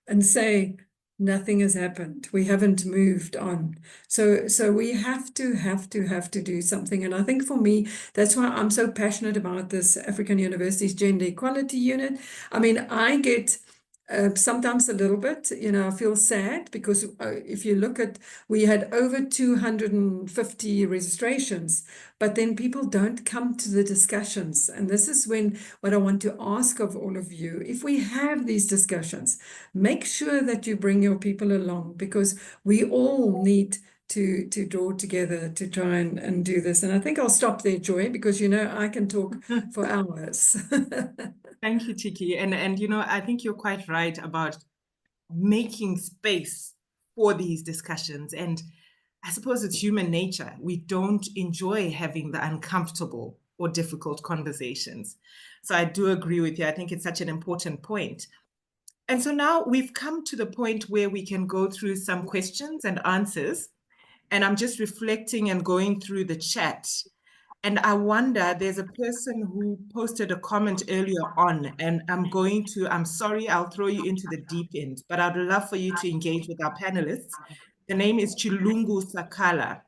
and say nothing has happened. We haven't moved on. So we have to do something. And I think for me, that's why I'm so passionate about this African Universities Gender Equality Unit. I mean, I get sometimes a little bit, you know, I feel sad, because if you look at, we had over 250 registrations, but then people don't come to the discussions. And this is what I want to ask of all of you. If we have these discussions, make sure that you bring your people along, because we all need to draw together to try and do this. And I think I'll stop there, Joy, because, you know, I can talk for hours. Thank you, Tiki. And you know, I think you're quite right about making space for these discussions. And I suppose it's human nature. We don't enjoy having the uncomfortable or difficult conversations. So I do agree with you. I think it's such an important point. And so now we've come to the point where we can go through some questions and answers. And I'm just reflecting and going through the chat. And I wonder, there's a person who posted a comment earlier on, and I'm sorry, I'll throw you into the deep end, but I'd love for you to engage with our panelists. The name is Chilungu Sakala,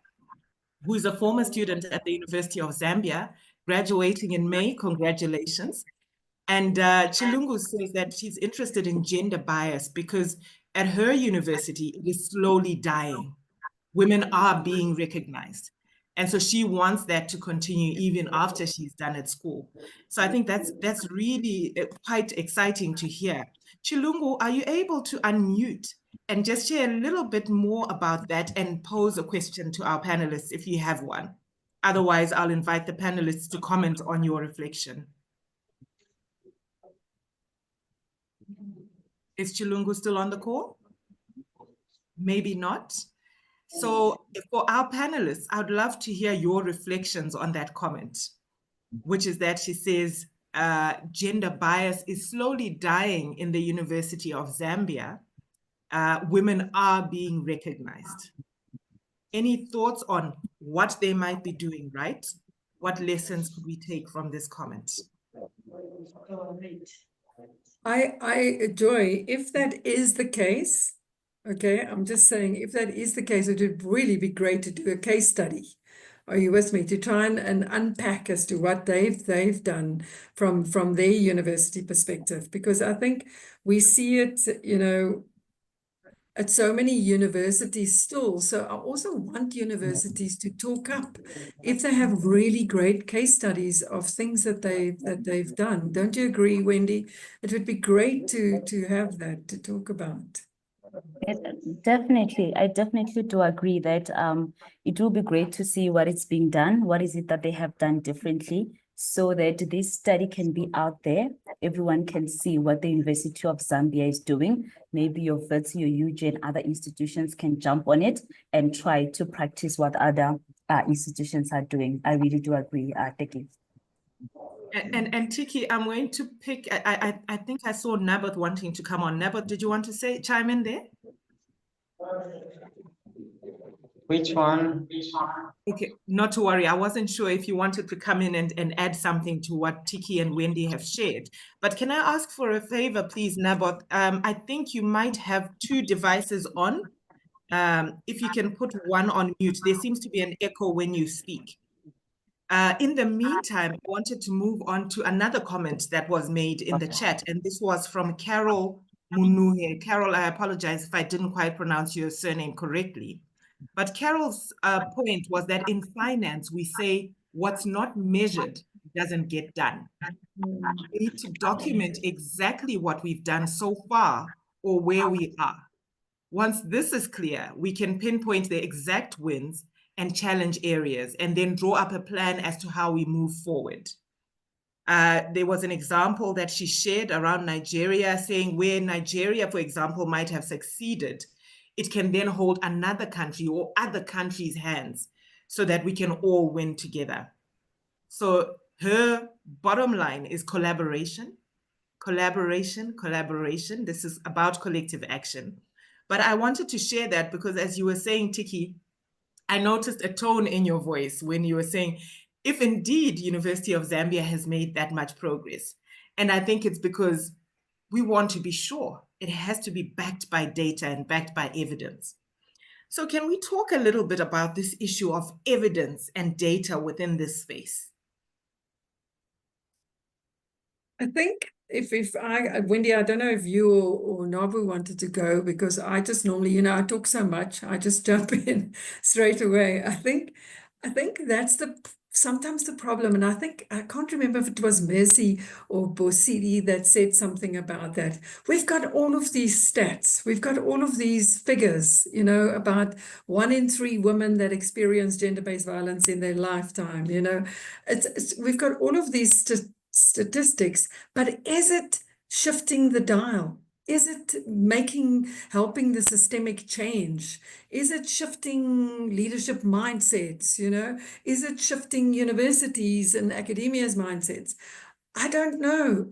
who is a former student at the University of Zambia, graduating in May. Congratulations. And Chilungu says that she's interested in gender bias because at her university, it is slowly dying. Women are being recognized. And so she wants that to continue even after she's done at school. So I think that's really quite exciting to hear. Chilungu, are you able to unmute and just share a little bit more about that and pose a question to our panelists if you have one? Otherwise, I'll invite the panelists to comment on your reflection. Is Chilungu still on the call? Maybe not. So for our panelists, I would love to hear your reflections on that comment, which is that she says, gender bias is slowly dying in the University of Zambia. Women are being recognized. Any thoughts on what they might be doing right? What lessons could we take from this comment? Joy, if that is the case, okay, I'm just saying, if that is the case, it would really be great to do a case study. Are you with me? To try and unpack as to what they've done from their university perspective, because I think we see it, you know, at so many universities still. So I also want universities to talk up if they have really great case studies of things that they've done. Don't you agree, Wendy? It would be great to have that to talk about. Definitely, I definitely do agree that it will be great to see what is being done, what is it that they have done differently, so that this study can be out there. Everyone can see what the University of Zambia is doing. Maybe your Wits, your UG, and other institutions can jump on it and try to practice what other institutions are doing. I really do agree, Teki. And Tiki, I'm going to pick, I think I saw Naboth wanting to come on. Naboth, did you want to chime in there? Which one? Okay, not to worry. I wasn't sure if you wanted to come in and add something to what Tiki and Wendy have shared. But can I ask for a favor, please, Naboth? I think you might have two devices on. If you can put one on mute, there seems to be an echo when you speak. In the meantime, I wanted to move on to another comment that was made in the chat, and this was from Carol Munuhe. Carol, I apologize if I didn't quite pronounce your surname correctly. But Carol's point was that in finance, we say what's not measured doesn't get done. We need to document exactly what we've done so far or where we are. Once this is clear, we can pinpoint the exact wins and challenge areas, and then draw up a plan as to how we move forward. There was an example that she shared around Nigeria, saying where Nigeria, for example, might have succeeded, it can then hold another country or other countries' hands so that we can all win together. So her bottom line is collaboration, collaboration, collaboration. This is about collective action. But I wanted to share that because, as you were saying, Tiki, I noticed a tone in your voice when you were saying, if indeed University of Zambia has made that much progress. And I think it's because we want to be sure it has to be backed by data and backed by evidence. So can we talk a little bit about this issue of evidence and data within this space? I think Wendy, I don't know if you or Nabu wanted to go, because I just normally, you know, I talk so much, I just jump in straight away. I think that's sometimes the problem. And I think, I can't remember if it was Mercy or Bosidi that said something about that. We've got all of these stats, we've got all of these figures, you know, about 1 in 3 women that experience gender-based violence in their lifetime, you know. We've got all of these statistics, but is it shifting the dial? Is it helping the systemic change? Is it shifting leadership mindsets? You know, is it shifting universities and academia's mindsets? I don't know.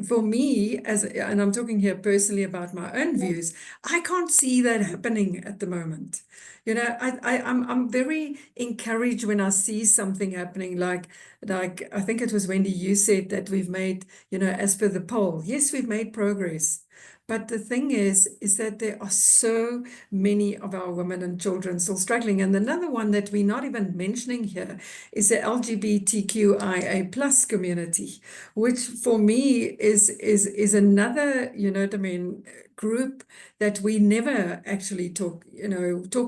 For me, and I'm talking here personally about my own views, I can't see that happening at the moment. You know, I'm very encouraged when I see something happening, like I think it was Wendy, you said that we've made, you know, as per the poll. Yes, we've made progress. But the thing is that there are so many of our women and children still struggling. And another one that we're not even mentioning here is the LGBTQIA plus community, which for me is another, you know what I mean, group that we never actually talk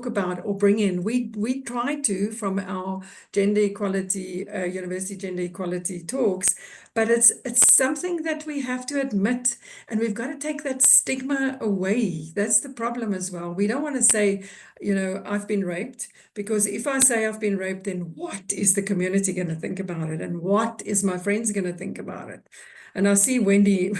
about or bring in. We try to from our gender equality, university gender equality talks, but it's something that we have to admit, and we've got to take that stigma away. That's the problem as well. We don't want to say, I've been raped, because if I say I've been raped, then what is the community going to think about it? And what is my friends going to think about it? And I see Wendy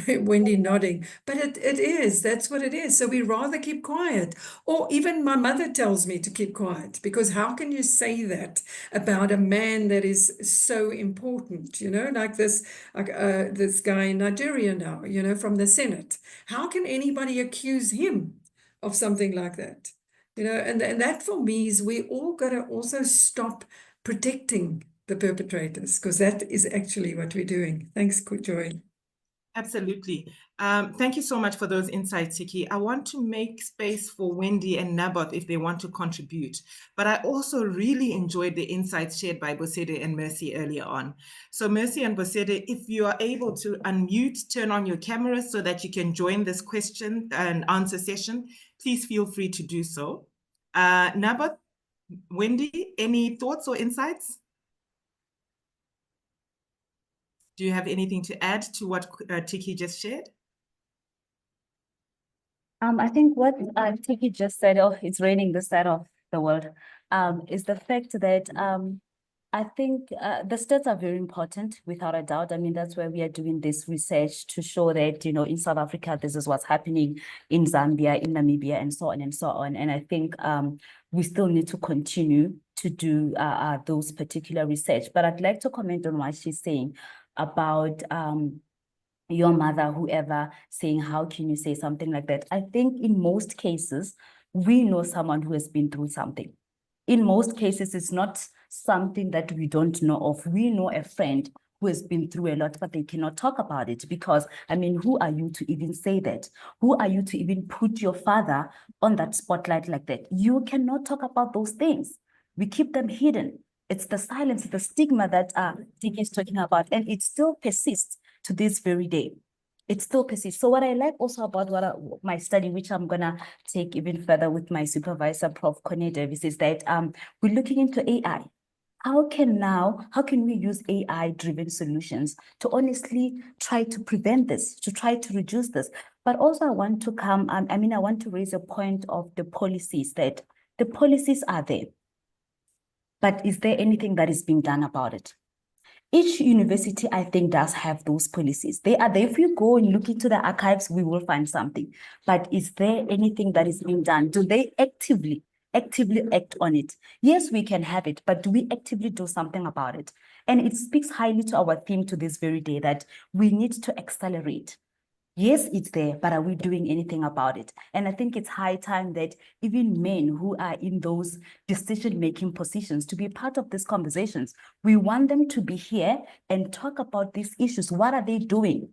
nodding, but that's what it is. So we rather keep quiet. Or even my mother tells me to keep quiet, because how can you say that about a man that is so important, like this guy in Nigeria now, from the Senate. How can anybody accuse him of something like that? And that for me is we all got to also stop protecting the perpetrators, because that is actually what we're doing. Thanks, Joy. Absolutely. Thank you so much for those insights, Tiki. I want to make space for Wendy and Naboth if they want to contribute, but I also really enjoyed the insights shared by Bosede and Mercy earlier on. So Mercy and Bosede, if you are able to unmute, turn on your camera so that you can join this question and answer session, please feel free to do so. Naboth, Wendy, any thoughts or insights? Do you have anything to add to what Tiki just shared? I think what Tiki just said, it's raining this side of the world, is the fact that I think the stats are very important, without a doubt. I mean, that's why we are doing this research, to show that, in South Africa, this is what's happening in Zambia, in Namibia, and so on and so on. And I think we still need to continue to do those particular research. But I'd like to comment on what she's saying about your mother, whoever, saying, how can you say something like that? I think in most cases, we know someone who has been through something. In most cases, it's not something that we don't know of. We know a friend who has been through a lot, but they cannot talk about it because, I mean, who are you to even say that? Who are you to even put your father on that spotlight like that? You cannot talk about those things. We keep them hidden. It's the silence, the stigma that Tiki is talking about, and it still persists to this very day. It still persists. So what I like also about my study, which I'm going to take even further with my supervisor, Prof. Connie Davis, is that we're looking into AI. How can we use AI-driven solutions to honestly try to prevent this, to try to reduce this? But also I want to I want to raise a point of the policies, that the policies are there. But is there anything that is being done about it? Each university, I think, does have those policies. They are there. If you go and look into the archives, we will find something. But is there anything that is being done? Do they actively act on it? Yes, we can have it, but do we actively do something about it? And it speaks highly to our theme to this very day, that we need to accelerate. Yes, it's there, but are we doing anything about it? And I think it's high time that even men who are in those decision-making positions to be part of these conversations, we want them to be here and talk about these issues. What are they doing?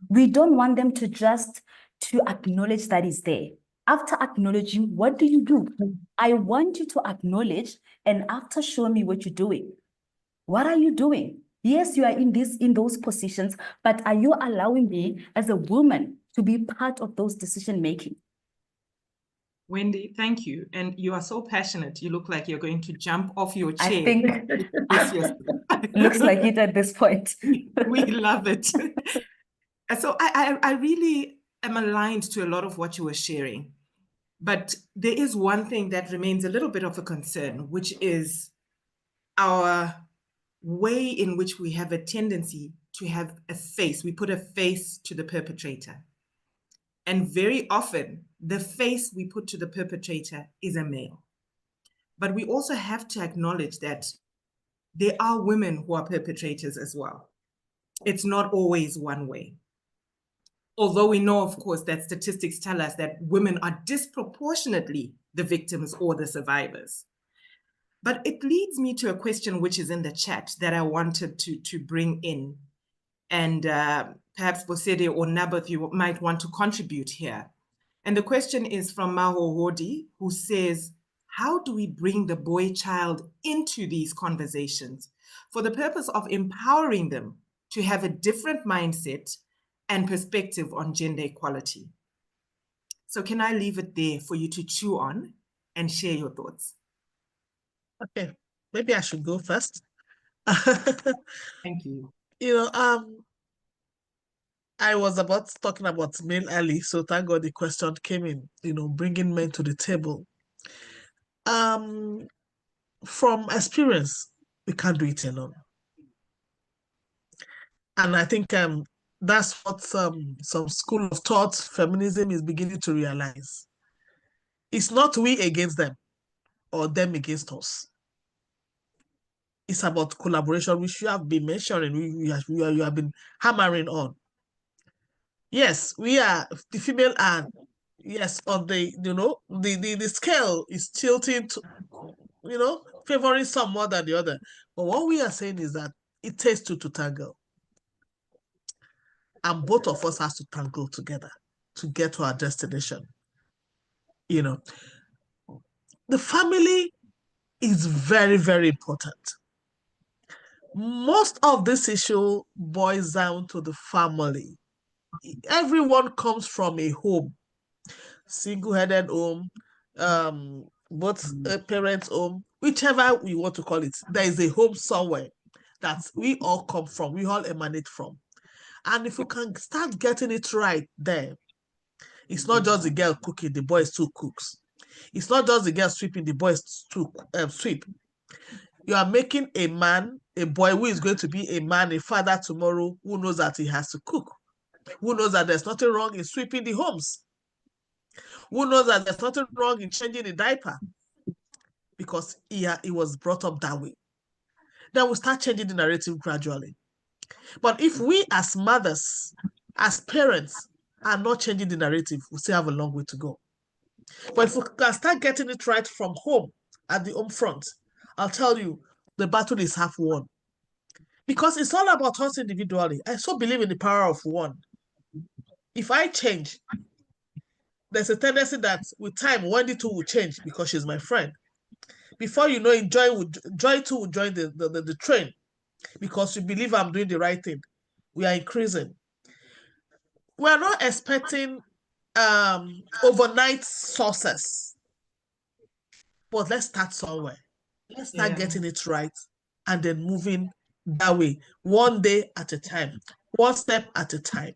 We don't want them to just to acknowledge that it's there. After acknowledging, what do you do? I want you to acknowledge, and after show me what you're doing. What are you doing? Yes, you are in those positions, but are you allowing me as a woman to be part of those decision-making? Wendy, thank you. And you are so passionate. You look like you're going to jump off your chair. I think looks like it at this point. We love it. So I really am aligned to a lot of what you were sharing. But there is one thing that remains a little bit of a concern, which is our way in which we have a tendency to have a face. We put a face to the perpetrator. And very often, the face we put to the perpetrator is a male. But we also have to acknowledge that there are women who are perpetrators as well. It's not always one way. Although we know, of course, that statistics tell us that women are disproportionately the victims or the survivors. But it leads me to a question which is in the chat that I wanted to bring in. And perhaps Bosede or Naboth, you might want to contribute here. And the question is from Maho Hodi, who says, how do we bring the boy child into these conversations for the purpose of empowering them to have a different mindset and perspective on gender equality? So can I leave it there for you to chew on and share your thoughts? Okay, maybe I should go first. Thank you. I was talking about male ally, so thank God the question came in, bringing men to the table. From experience, we can't do it alone. And I think that's what some school of thought feminism is beginning to realize. It's not we against them or them against us. It's about collaboration, which you have been mentioning, you have been hammering on. Yes, we are the female, and yes, on the the scale is tilting to favoring some more than the other. But what we are saying is that it takes two to tangle, and both of us has to tangle together to get to our destination. The family is very, very important. Most of this issue boils down to the family. Everyone comes from a home, single-headed home, both parents' home, whichever we want to call it. There is a home somewhere that we all come from, we all emanate from. And if we can start getting it right there, it's not just the girl cooking, the boys too cooks. It's not just the girl sweeping, the boys too sweep. You are making a man, a boy who is going to be a man, a father tomorrow, who knows that he has to cook, who knows that there's nothing wrong in sweeping the homes, who knows that there's nothing wrong in changing the diaper, because he was brought up that way. Then we'll start changing the narrative gradually. But if we as mothers, as parents, are not changing the narrative, we still have a long way to go. But if we can start getting it right from home, at the home front, I'll tell you, the battle is half won. Because it's all about us individually. I so believe in the power of one. If I change, there's a tendency that with time, Wendy too will change because she's my friend. Before you know it, Joy too will join the train because we believe I'm doing the right thing. We are increasing. We are not expecting overnight success. But let's start somewhere. Let's start getting it right and then moving that way, one day at a time, one step at a time.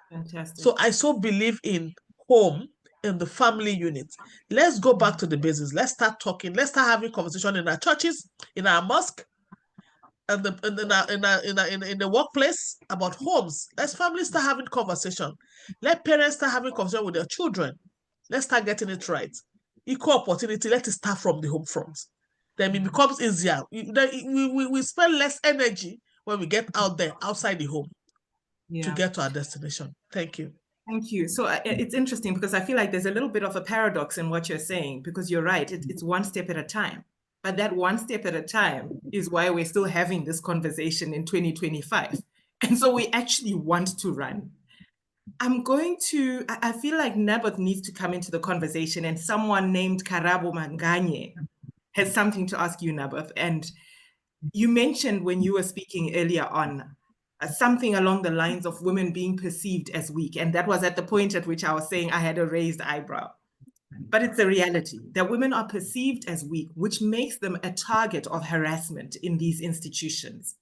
Fantastic. So I so believe in home, in the family unit. Let's go back to the basics. Let's start talking. Let's start having conversation in our churches, in our mosque, and in the workplace about homes. Let's families start having conversation. Let parents start having conversation with their children. Let's start getting it right. Equal opportunity, let it start from the home front. Then it becomes easier. We spend less energy when we get out there, outside the home, to get to our destination. Thank you. Thank you. So it's interesting because I feel like there's a little bit of a paradox in what you're saying, because you're right, it's one step at a time. But that one step at a time is why we're still having this conversation in 2025. And so we actually want to run. I feel like Naboth needs to come into the conversation, and someone named Karabo Manganye has something to ask you, Naboth. And you mentioned when you were speaking earlier on, something along the lines of women being perceived as weak. And that was at the point at which I was saying I had a raised eyebrow. But it's a reality that women are perceived as weak, which makes them a target of harassment in these institutions.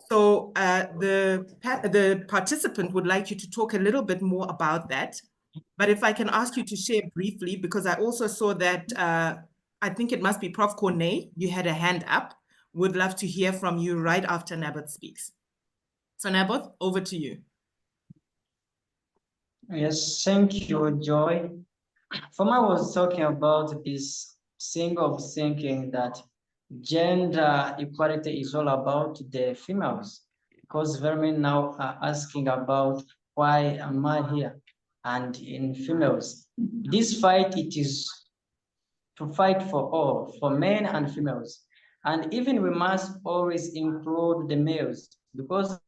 So the participant would like you to talk a little bit more about that. But if I can ask you to share briefly, because I also saw that, I think it must be Prof. Cornet, you had a hand up. Would love to hear from you right after Naboth speaks. So Naboth, over to you. Yes, thank you, Joy. Foma was talking about this thing of thinking that gender equality is all about the females, because very many now are asking about why am I here? And in females, this fight, it is to fight for all, for men and females. And even we must always include the males, because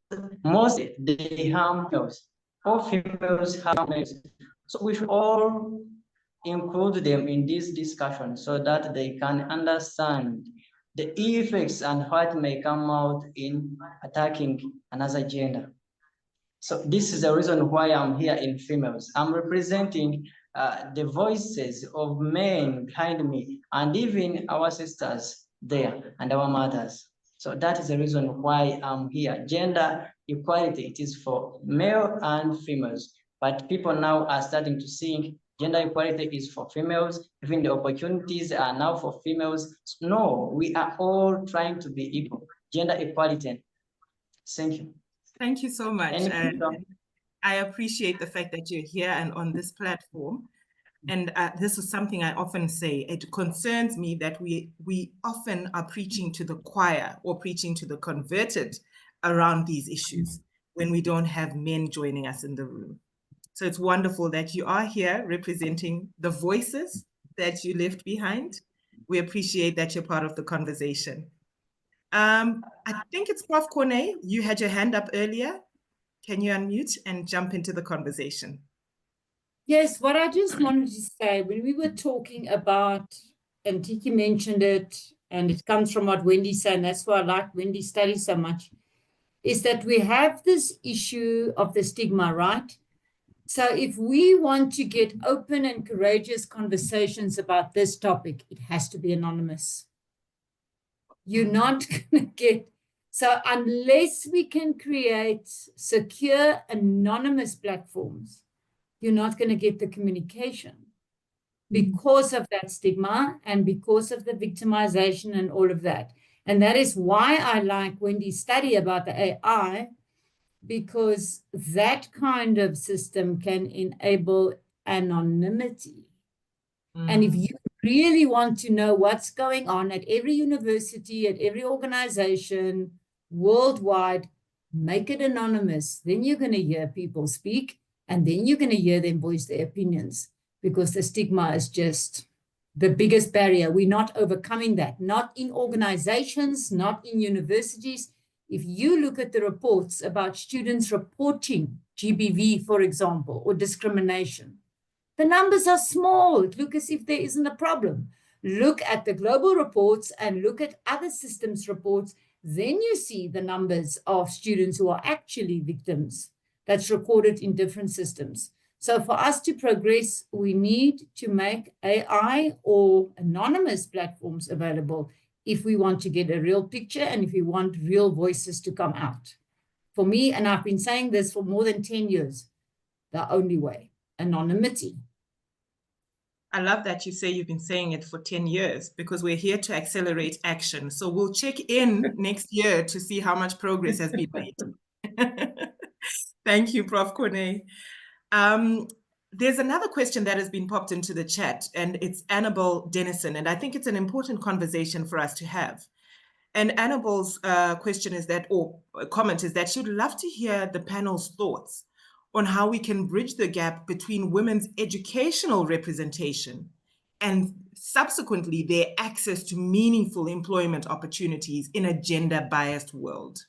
most they harm males. All females harm males. So we should all include them in this discussion so that they can understand the effects and what may come out in attacking another gender. So this is the reason why I'm here in females. I'm representing the voices of men behind me, and even our sisters there and our mothers. So that is the reason why I'm here. Gender equality, it is for male and females, but people now are starting to see gender equality is for females, even the opportunities are now for females. No, we are all trying to be equal. Gender equality. Thank you. Thank you so much. Any I appreciate the fact that you're here and on this platform. And this is something I often say. It concerns me that we often are preaching to the choir or preaching to the converted around these issues when we don't have men joining us in the room. So it's wonderful that you are here representing the voices that you left behind. We appreciate that you're part of the conversation. I think it's Prof. Corne. You had your hand up earlier. Can you unmute and jump into the conversation? Yes, what I just wanted to say, when we were talking about, and Tiki mentioned it, and it comes from what Wendy said, and that's why I like Wendy's study so much, is that we have this issue of the stigma, right? So if we want to get open and courageous conversations about this topic, it has to be anonymous. You're not going to get, so unless we can create secure anonymous platforms, you're not going to get the communication because of that stigma and because of the victimization and all of that. And that is why I like Wendy's study about the AI, because that kind of system can enable anonymity. And if you really want to know what's going on at every university, at every organization worldwide, make it anonymous. Then you're going to hear people speak, and then you're going to hear them voice their opinions, because the stigma is just the biggest barrier. We're not overcoming that, not in organizations, not in universities. If you look at the reports about students reporting GBV, for example, or discrimination, the numbers are small. Look as if there isn't a problem. Look at the global reports and look at other systems reports. Then you see the numbers of students who are actually victims that's recorded in different systems. So for us to progress, we need to make AI or anonymous platforms available if we want to get a real picture and if we want real voices to come out. For me, and I've been saying this for more than 10 years, the only way, anonymity. I love that you say you've been saying it for 10 years, because we're here to accelerate action. So we'll check in next year to see how much progress has been made. Thank you, Prof. Corne. There's another question that has been popped into the chat, and it's Annabelle Dennison, and I think it's an important conversation for us to have. And Annabelle's question is that, or comment is that, she'd love to hear the panel's thoughts on how we can bridge the gap between women's educational representation and subsequently their access to meaningful employment opportunities in a gender-biased world.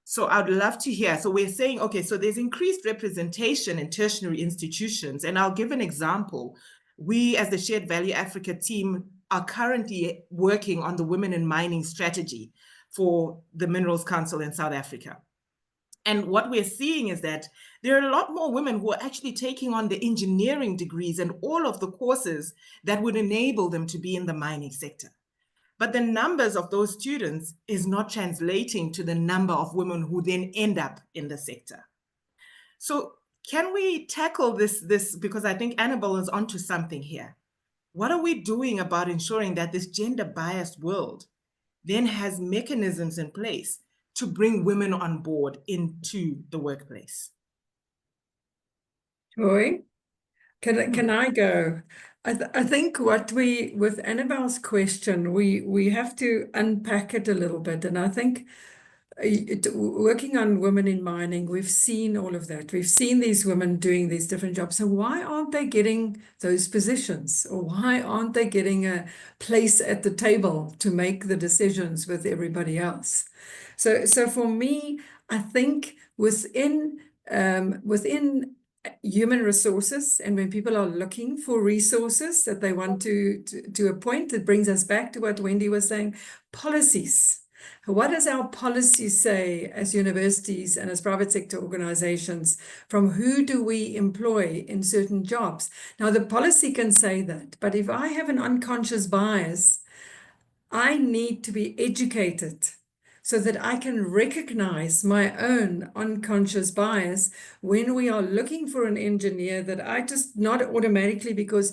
So I'd love to hear. So we're saying, okay, so there's increased representation in tertiary institutions. And I'll give an example. We, as the Shared Value Africa team, are currently working on the Women in Mining strategy for the Minerals Council in South Africa. And what we're seeing is that there are a lot more women who are actually taking on the engineering degrees and all of the courses that would enable them to be in the mining sector. But the numbers of those students is not translating to the number of women who then end up in the sector. So can we tackle this, because I think Annabelle is onto something here. What are we doing about ensuring that this gender-biased world then has mechanisms in place to bring women on board into the workplace? Joy, can I go? I think what with Annabelle's question, we have to unpack it a little bit. And I think working on women in mining, we've seen all of that. We've seen these women doing these different jobs. So why aren't they getting those positions? Or why aren't they getting a place at the table to make the decisions with everybody else? So for me, I think within human resources, and when people are looking for resources that they want to appoint, it brings us back to what Wendy was saying, policies. What does our policy say as universities and as private sector organizations? From who do we employ in certain jobs? Now, the policy can say that, but if I have an unconscious bias, I need to be educated so that I can recognize my own unconscious bias when we are looking for an engineer, that I just not automatically because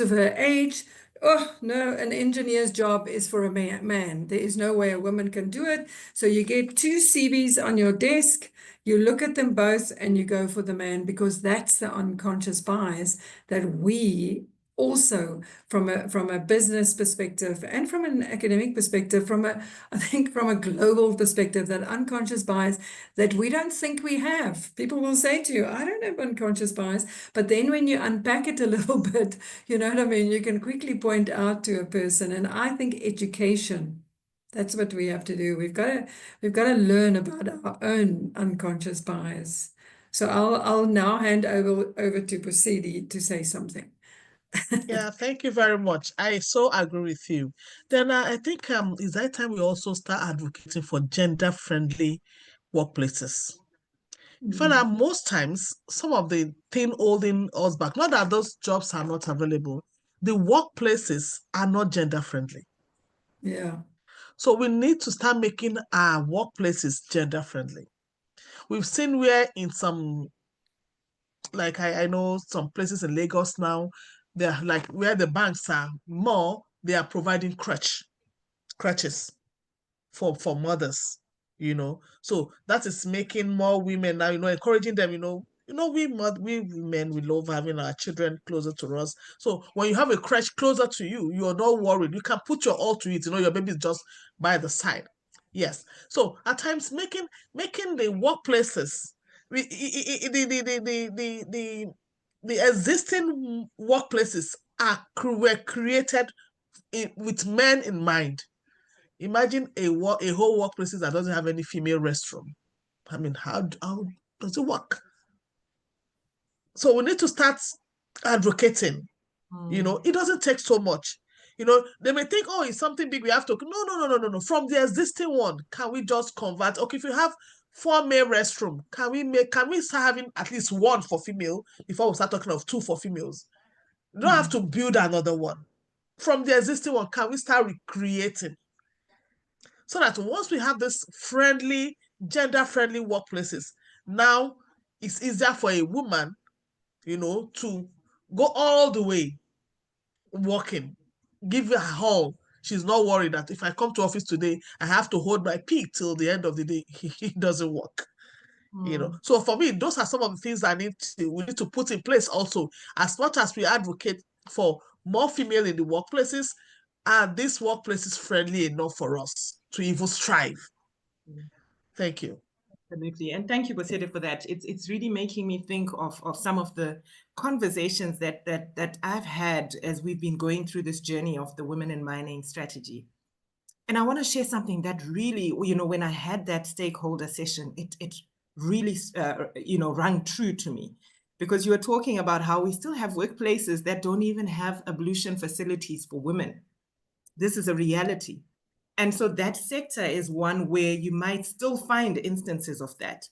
of her age. Oh, no, an engineer's job is for a man. There is no way a woman can do it. So you get two CVs on your desk, you look at them both and you go for the man, because that's the unconscious bias that we also, from a business perspective and from an academic perspective, I think from a global perspective, that unconscious bias that we don't think we have. People will say to you, I don't have unconscious bias. But then when you unpack it a little bit, you know what I mean? You can quickly point out to a person. And I think education, that's what we have to do. We've got to learn about our own unconscious bias. So I'll now hand over to Pusidi to say something. Yeah, thank you very much. I so agree with you. Then I think it's that time we also start advocating for gender-friendly workplaces. In fact, most times, some of the thing holding us back, not that those jobs are not available, the workplaces are not gender-friendly. Yeah. So we need to start making our workplaces gender-friendly. We've seen where in some, like I know some places in Lagos now, they're like where the banks are more, they are providing crutches for mothers, So that is making more women now, encouraging them, we women, we love having our children closer to us. So when you have a crutch closer to you, you're not worried. You can put your all to it, your baby is just by the side. Yes. So at times making the workplaces, the existing workplaces were created with men in mind. Imagine a whole workplace that doesn't have any female restroom. I mean, how does it work? So we need to start advocating. It doesn't take so much. They may think, oh, it's something big we have to. No. From the existing one, can we just convert? Okay, if you have 4 male restroom, can we start having at least 1 for female before we start talking of 2 for females? You don't have to build another one. From the existing one, can we start recreating? So that once we have this gender-friendly workplaces, now it's easier for a woman, to go all the way working, give her all. She's not worried that if I come to office today, I have to hold my peak till the end of the day. It doesn't work. So for me, those are some of the things that we need to put in place also. As much as we advocate for more female in the workplaces, are these workplaces friendly enough for us to even strive? Thank you. Absolutely. And thank you, Bosede, for that. It's really making me think of some of the conversations that I've had as we've been going through this journey of the Women in Mining strategy. And I want to share something that really, when I had that stakeholder session, it really, rang true to me, because you were talking about how we still have workplaces that don't even have ablution facilities for women. This is a reality. And so that sector is one where you might still find instances of that.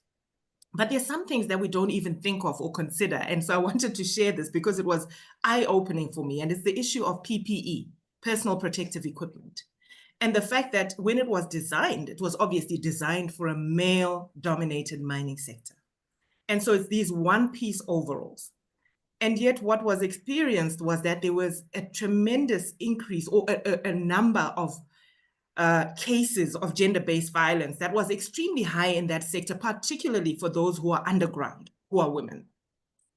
But there's some things that we don't even think of or consider. And so I wanted to share this because it was eye-opening for me. And it's the issue of PPE, personal protective equipment. And the fact that when it was designed, it was obviously designed for a male-dominated mining sector. And so it's these one-piece overalls. And yet what was experienced was that there was a tremendous increase, or a number of cases of gender-based violence that was extremely high in that sector, particularly for those who are underground, who are women.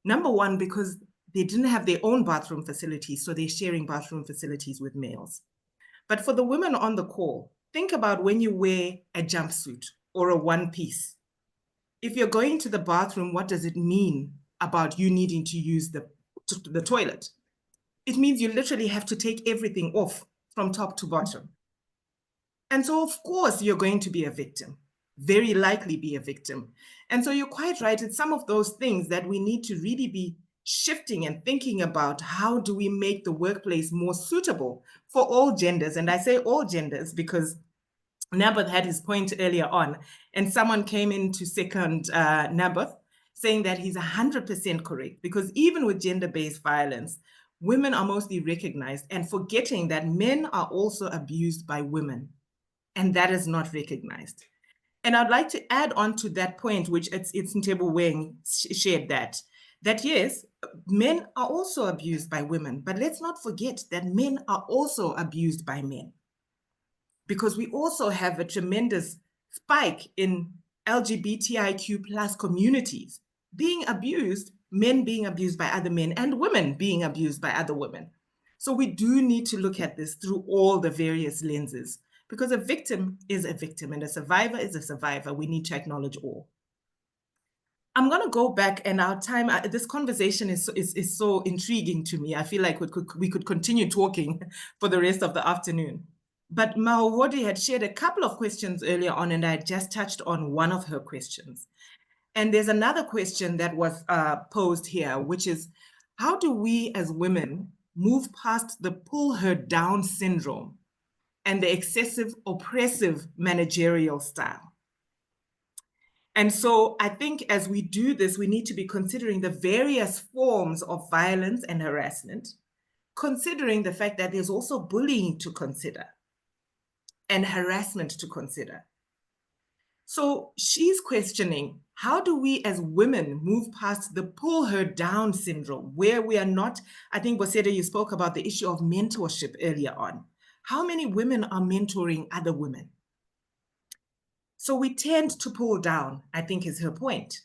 Number one, because they didn't have their own bathroom facilities, so they're sharing bathroom facilities with males. But for the women on the call, think about when you wear a jumpsuit or a one-piece. If you're going to the bathroom, what does it mean about you needing to use the toilet? It means you literally have to take everything off from top to bottom. And so, of course, you're going to be a victim, very likely be a victim. And so you're quite right. It's some of those things that we need to really be shifting and thinking about. How do we make the workplace more suitable for all genders? And I say all genders because Naboth had his point earlier on, and someone came in to second Naboth, saying that he's 100% correct, because even with gender-based violence, women are mostly recognized, and forgetting that men are also abused by women, and that is not recognized. And I'd like to add on to that point, which it's Ntebo Weng shared that yes, men are also abused by women, but let's not forget that men are also abused by men, because we also have a tremendous spike in LGBTIQ plus communities being abused, men being abused by other men, and women being abused by other women. So we do need to look at this through all the various lenses, because a victim is a victim and a survivor is a survivor. We need to acknowledge all. I'm going to go back, and our time, this conversation is so intriguing to me. I feel like we could continue talking for the rest of the afternoon. But Mahowodi had shared a couple of questions earlier on, and I just touched on one of her questions. And there's another question that was posed here, which is, how do we as women move past the pull her down syndrome and the excessive oppressive managerial style? And so I think as we do this, we need to be considering the various forms of violence and harassment, considering the fact that there's also bullying to consider and harassment to consider. So she's questioning, how do we as women move past the pull her down syndrome, where we are not, I think Boseda, you spoke about the issue of mentorship earlier on. How many women are mentoring other women? So we tend to pull down, I think is her point.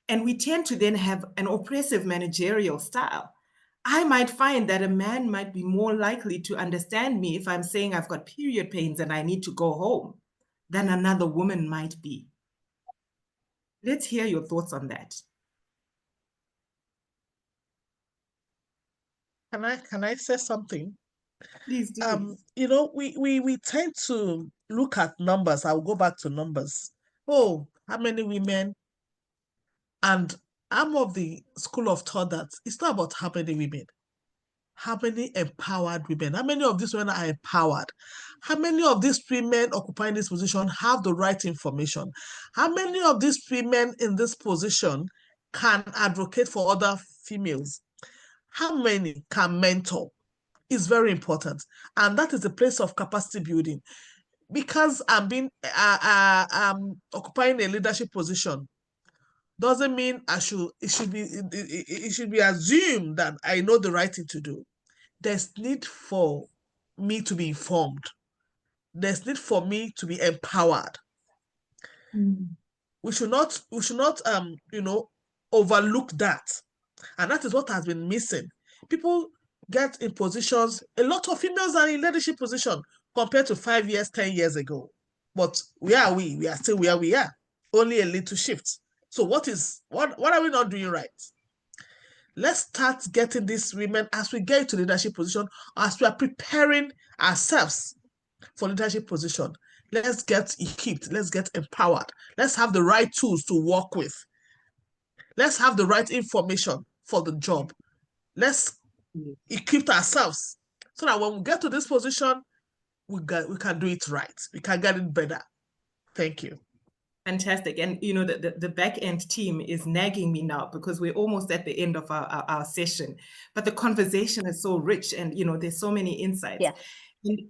And we tend to then have an oppressive managerial style. I might find that a man might be more likely to understand me if I'm saying I've got period pains and I need to go home than another woman might be. Let's hear your thoughts on that. Can I say something? Please do. You know, we tend to look at numbers. I'll go back to numbers. Oh, how many women? And I'm of the school of thought that it's not about how many women, how many empowered women, how many of these women are empowered, how many of these women occupying this position have the right information, how many of these women in this position can advocate for other females, how many can mentor is very important. And that is a place of capacity building. Because I'm occupying a leadership position doesn't mean it should be assumed that I know the right thing to do. There's need for me to be informed. There's need for me to be empowered. We should not overlook that. And that is what has been missing. People get in positions, a lot of females are in leadership position compared to 5 years, 10 years ago. But where are we? We are still where we are. Only a little shift. So what are we not doing right? Let's start getting these women as we get into leadership position, as we are preparing ourselves for leadership position. Let's get equipped. Let's get empowered. Let's have the right tools to work with. Let's have the right information for the job. Let's equip ourselves so that when we get to this position, we can do it right. We can get it better. Thank you. Fantastic. And you know, the back end team is nagging me now because we're almost at the end of our session. But the conversation is so rich and you know, there's so many insights. Yeah.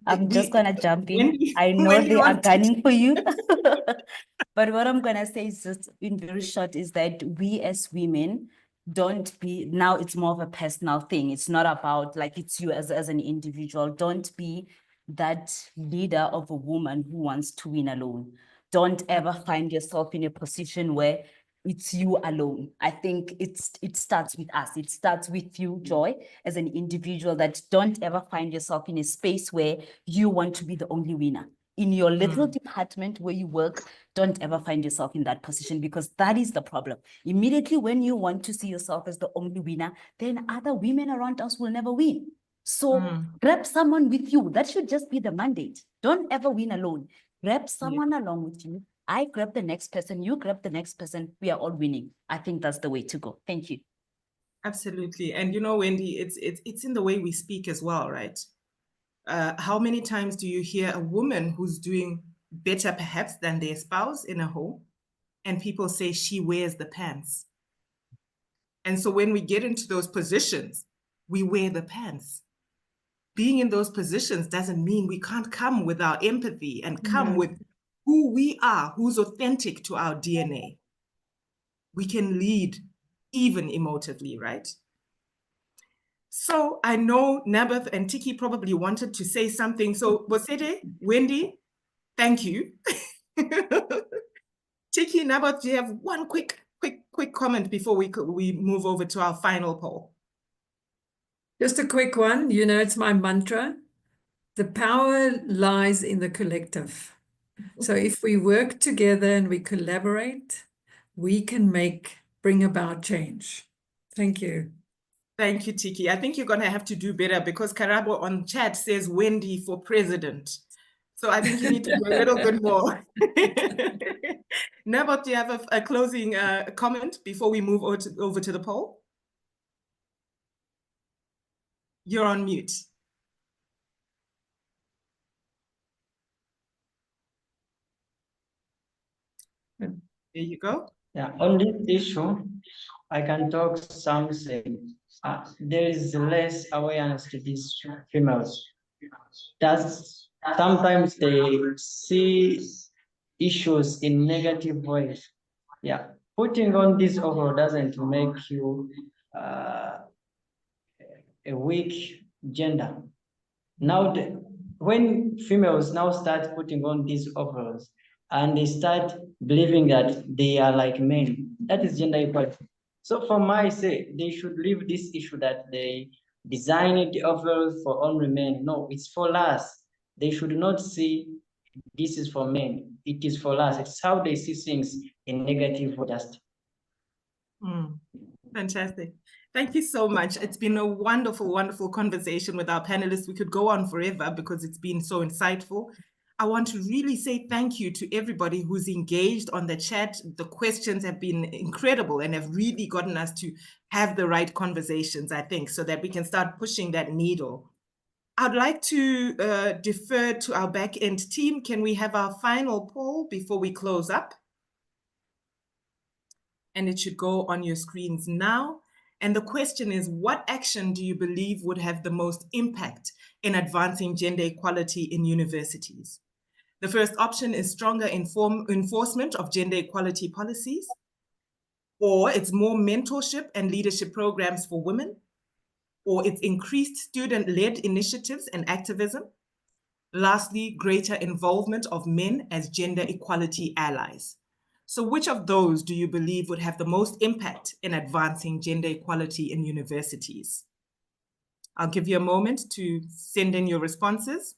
I'm just gonna jump in. I know when they are gunning for you. But what I'm gonna say is just in very short is that we as women don't be, now it's more of a personal thing. It's not about like it's you as an individual. Don't be that leader of a woman who wants to win alone. Don't ever find yourself in a position where it's you alone. I think it starts with us. It starts with you, Joy, as an individual, that don't ever find yourself in a space where you want to be the only winner. In your little department where you work, don't ever find yourself in that position, because that is the problem. Immediately when you want to see yourself as the only winner, then other women around us will never win. So grab someone with you. That should just be the mandate. Don't ever win alone. Grab someone along with you. I grab the next person, you grab the next person. We are all winning. I think that's the way to go. Thank you. Absolutely. And you know, Wendy, it's in the way we speak as well, right? How many times do you hear a woman who's doing better perhaps than their spouse in a home. And people say she wears the pants. And so when we get into those positions, we wear the pants. Being in those positions doesn't mean we can't come with our empathy and come with who we are, who's authentic to our DNA. We can lead even emotively, right? So I know Nabath and Tiki probably wanted to say something. So Bosede, Wendy, thank you. Tiki, Nabath, do you have one quick comment before we move over to our final poll? Just a quick one. You know, it's my mantra. The power lies in the collective. So if we work together and we collaborate, we can bring about change. Thank you. Thank you, Tiki. I think you're going to have to do better because Karabo on chat says Wendy for president. So I think you need to do a little bit more. Nabat, do you have a closing comment before we move over to the poll? You're on mute. There you go. Yeah, on this issue, I can talk something. There is less awareness to these females. That's sometimes they see issues in negative ways. Yeah, putting on this overall doesn't make you a weak gender. Now, when females now start putting on these overalls and they start believing that they are like men, that is gender equality. So for my say, they should leave this issue that they design the overalls for only men. No, it's for us. They should not see this is for men. It is for us. It's how they see things in negative way. Just. Fantastic. Thank you so much. It's been a wonderful, wonderful conversation with our panelists. We could go on forever because it's been so insightful. I want to really say thank you to everybody who's engaged on the chat. The questions have been incredible and have really gotten us to have the right conversations, I think, so that we can start pushing that needle. I'd like to defer to our back-end team. Can we have our final poll before we close up? And it should go on your screens now. And the question is, what action do you believe would have the most impact in advancing gender equality in universities? The first option is stronger enforcement of gender equality policies, or it's more mentorship and leadership programs for women, or it's increased student-led initiatives and activism. Lastly, greater involvement of men as gender equality allies. So which of those do you believe would have the most impact in advancing gender equality in universities? I'll give you a moment to send in your responses.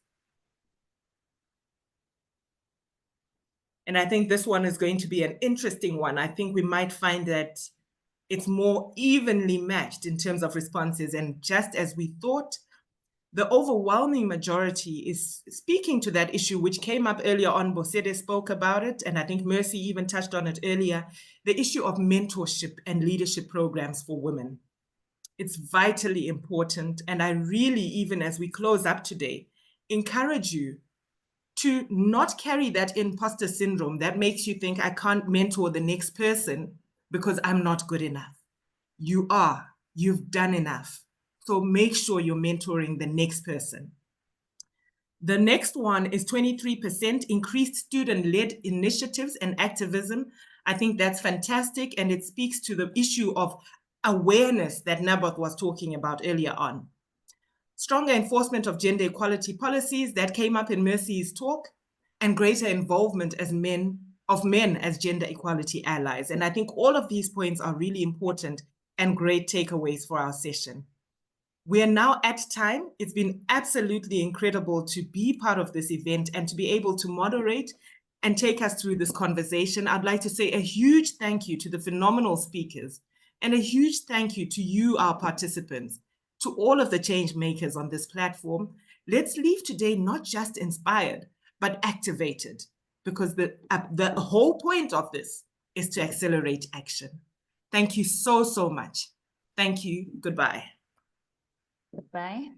And I think this one is going to be an interesting one. I think we might find that it's more evenly matched in terms of responses. And just as we thought, the overwhelming majority is speaking to that issue, which came up earlier on. Bosede spoke about it, and I think Mercy even touched on it earlier, the issue of mentorship and leadership programs for women. It's vitally important, and I really, even as we close up today, encourage you to not carry that imposter syndrome that makes you think I can't mentor the next person because I'm not good enough. You are. You've done enough. So make sure you're mentoring the next person. The next one is 23% increased student-led initiatives and activism. I think that's fantastic, and it speaks to the issue of awareness that Nabath was talking about earlier on. Stronger enforcement of gender equality policies, that came up in Mercy's talk, and greater involvement of men as gender equality allies. And I think all of these points are really important and great takeaways for our session. We are now at time. It's been absolutely incredible to be part of this event and to be able to moderate and take us through this conversation. I'd like to say a huge thank you to the phenomenal speakers and a huge thank you to you, our participants, to all of the change makers on this platform. Let's leave today not just inspired, but activated, because the whole point of this is to accelerate action. Thank you so, so much. Thank you. Goodbye. Goodbye.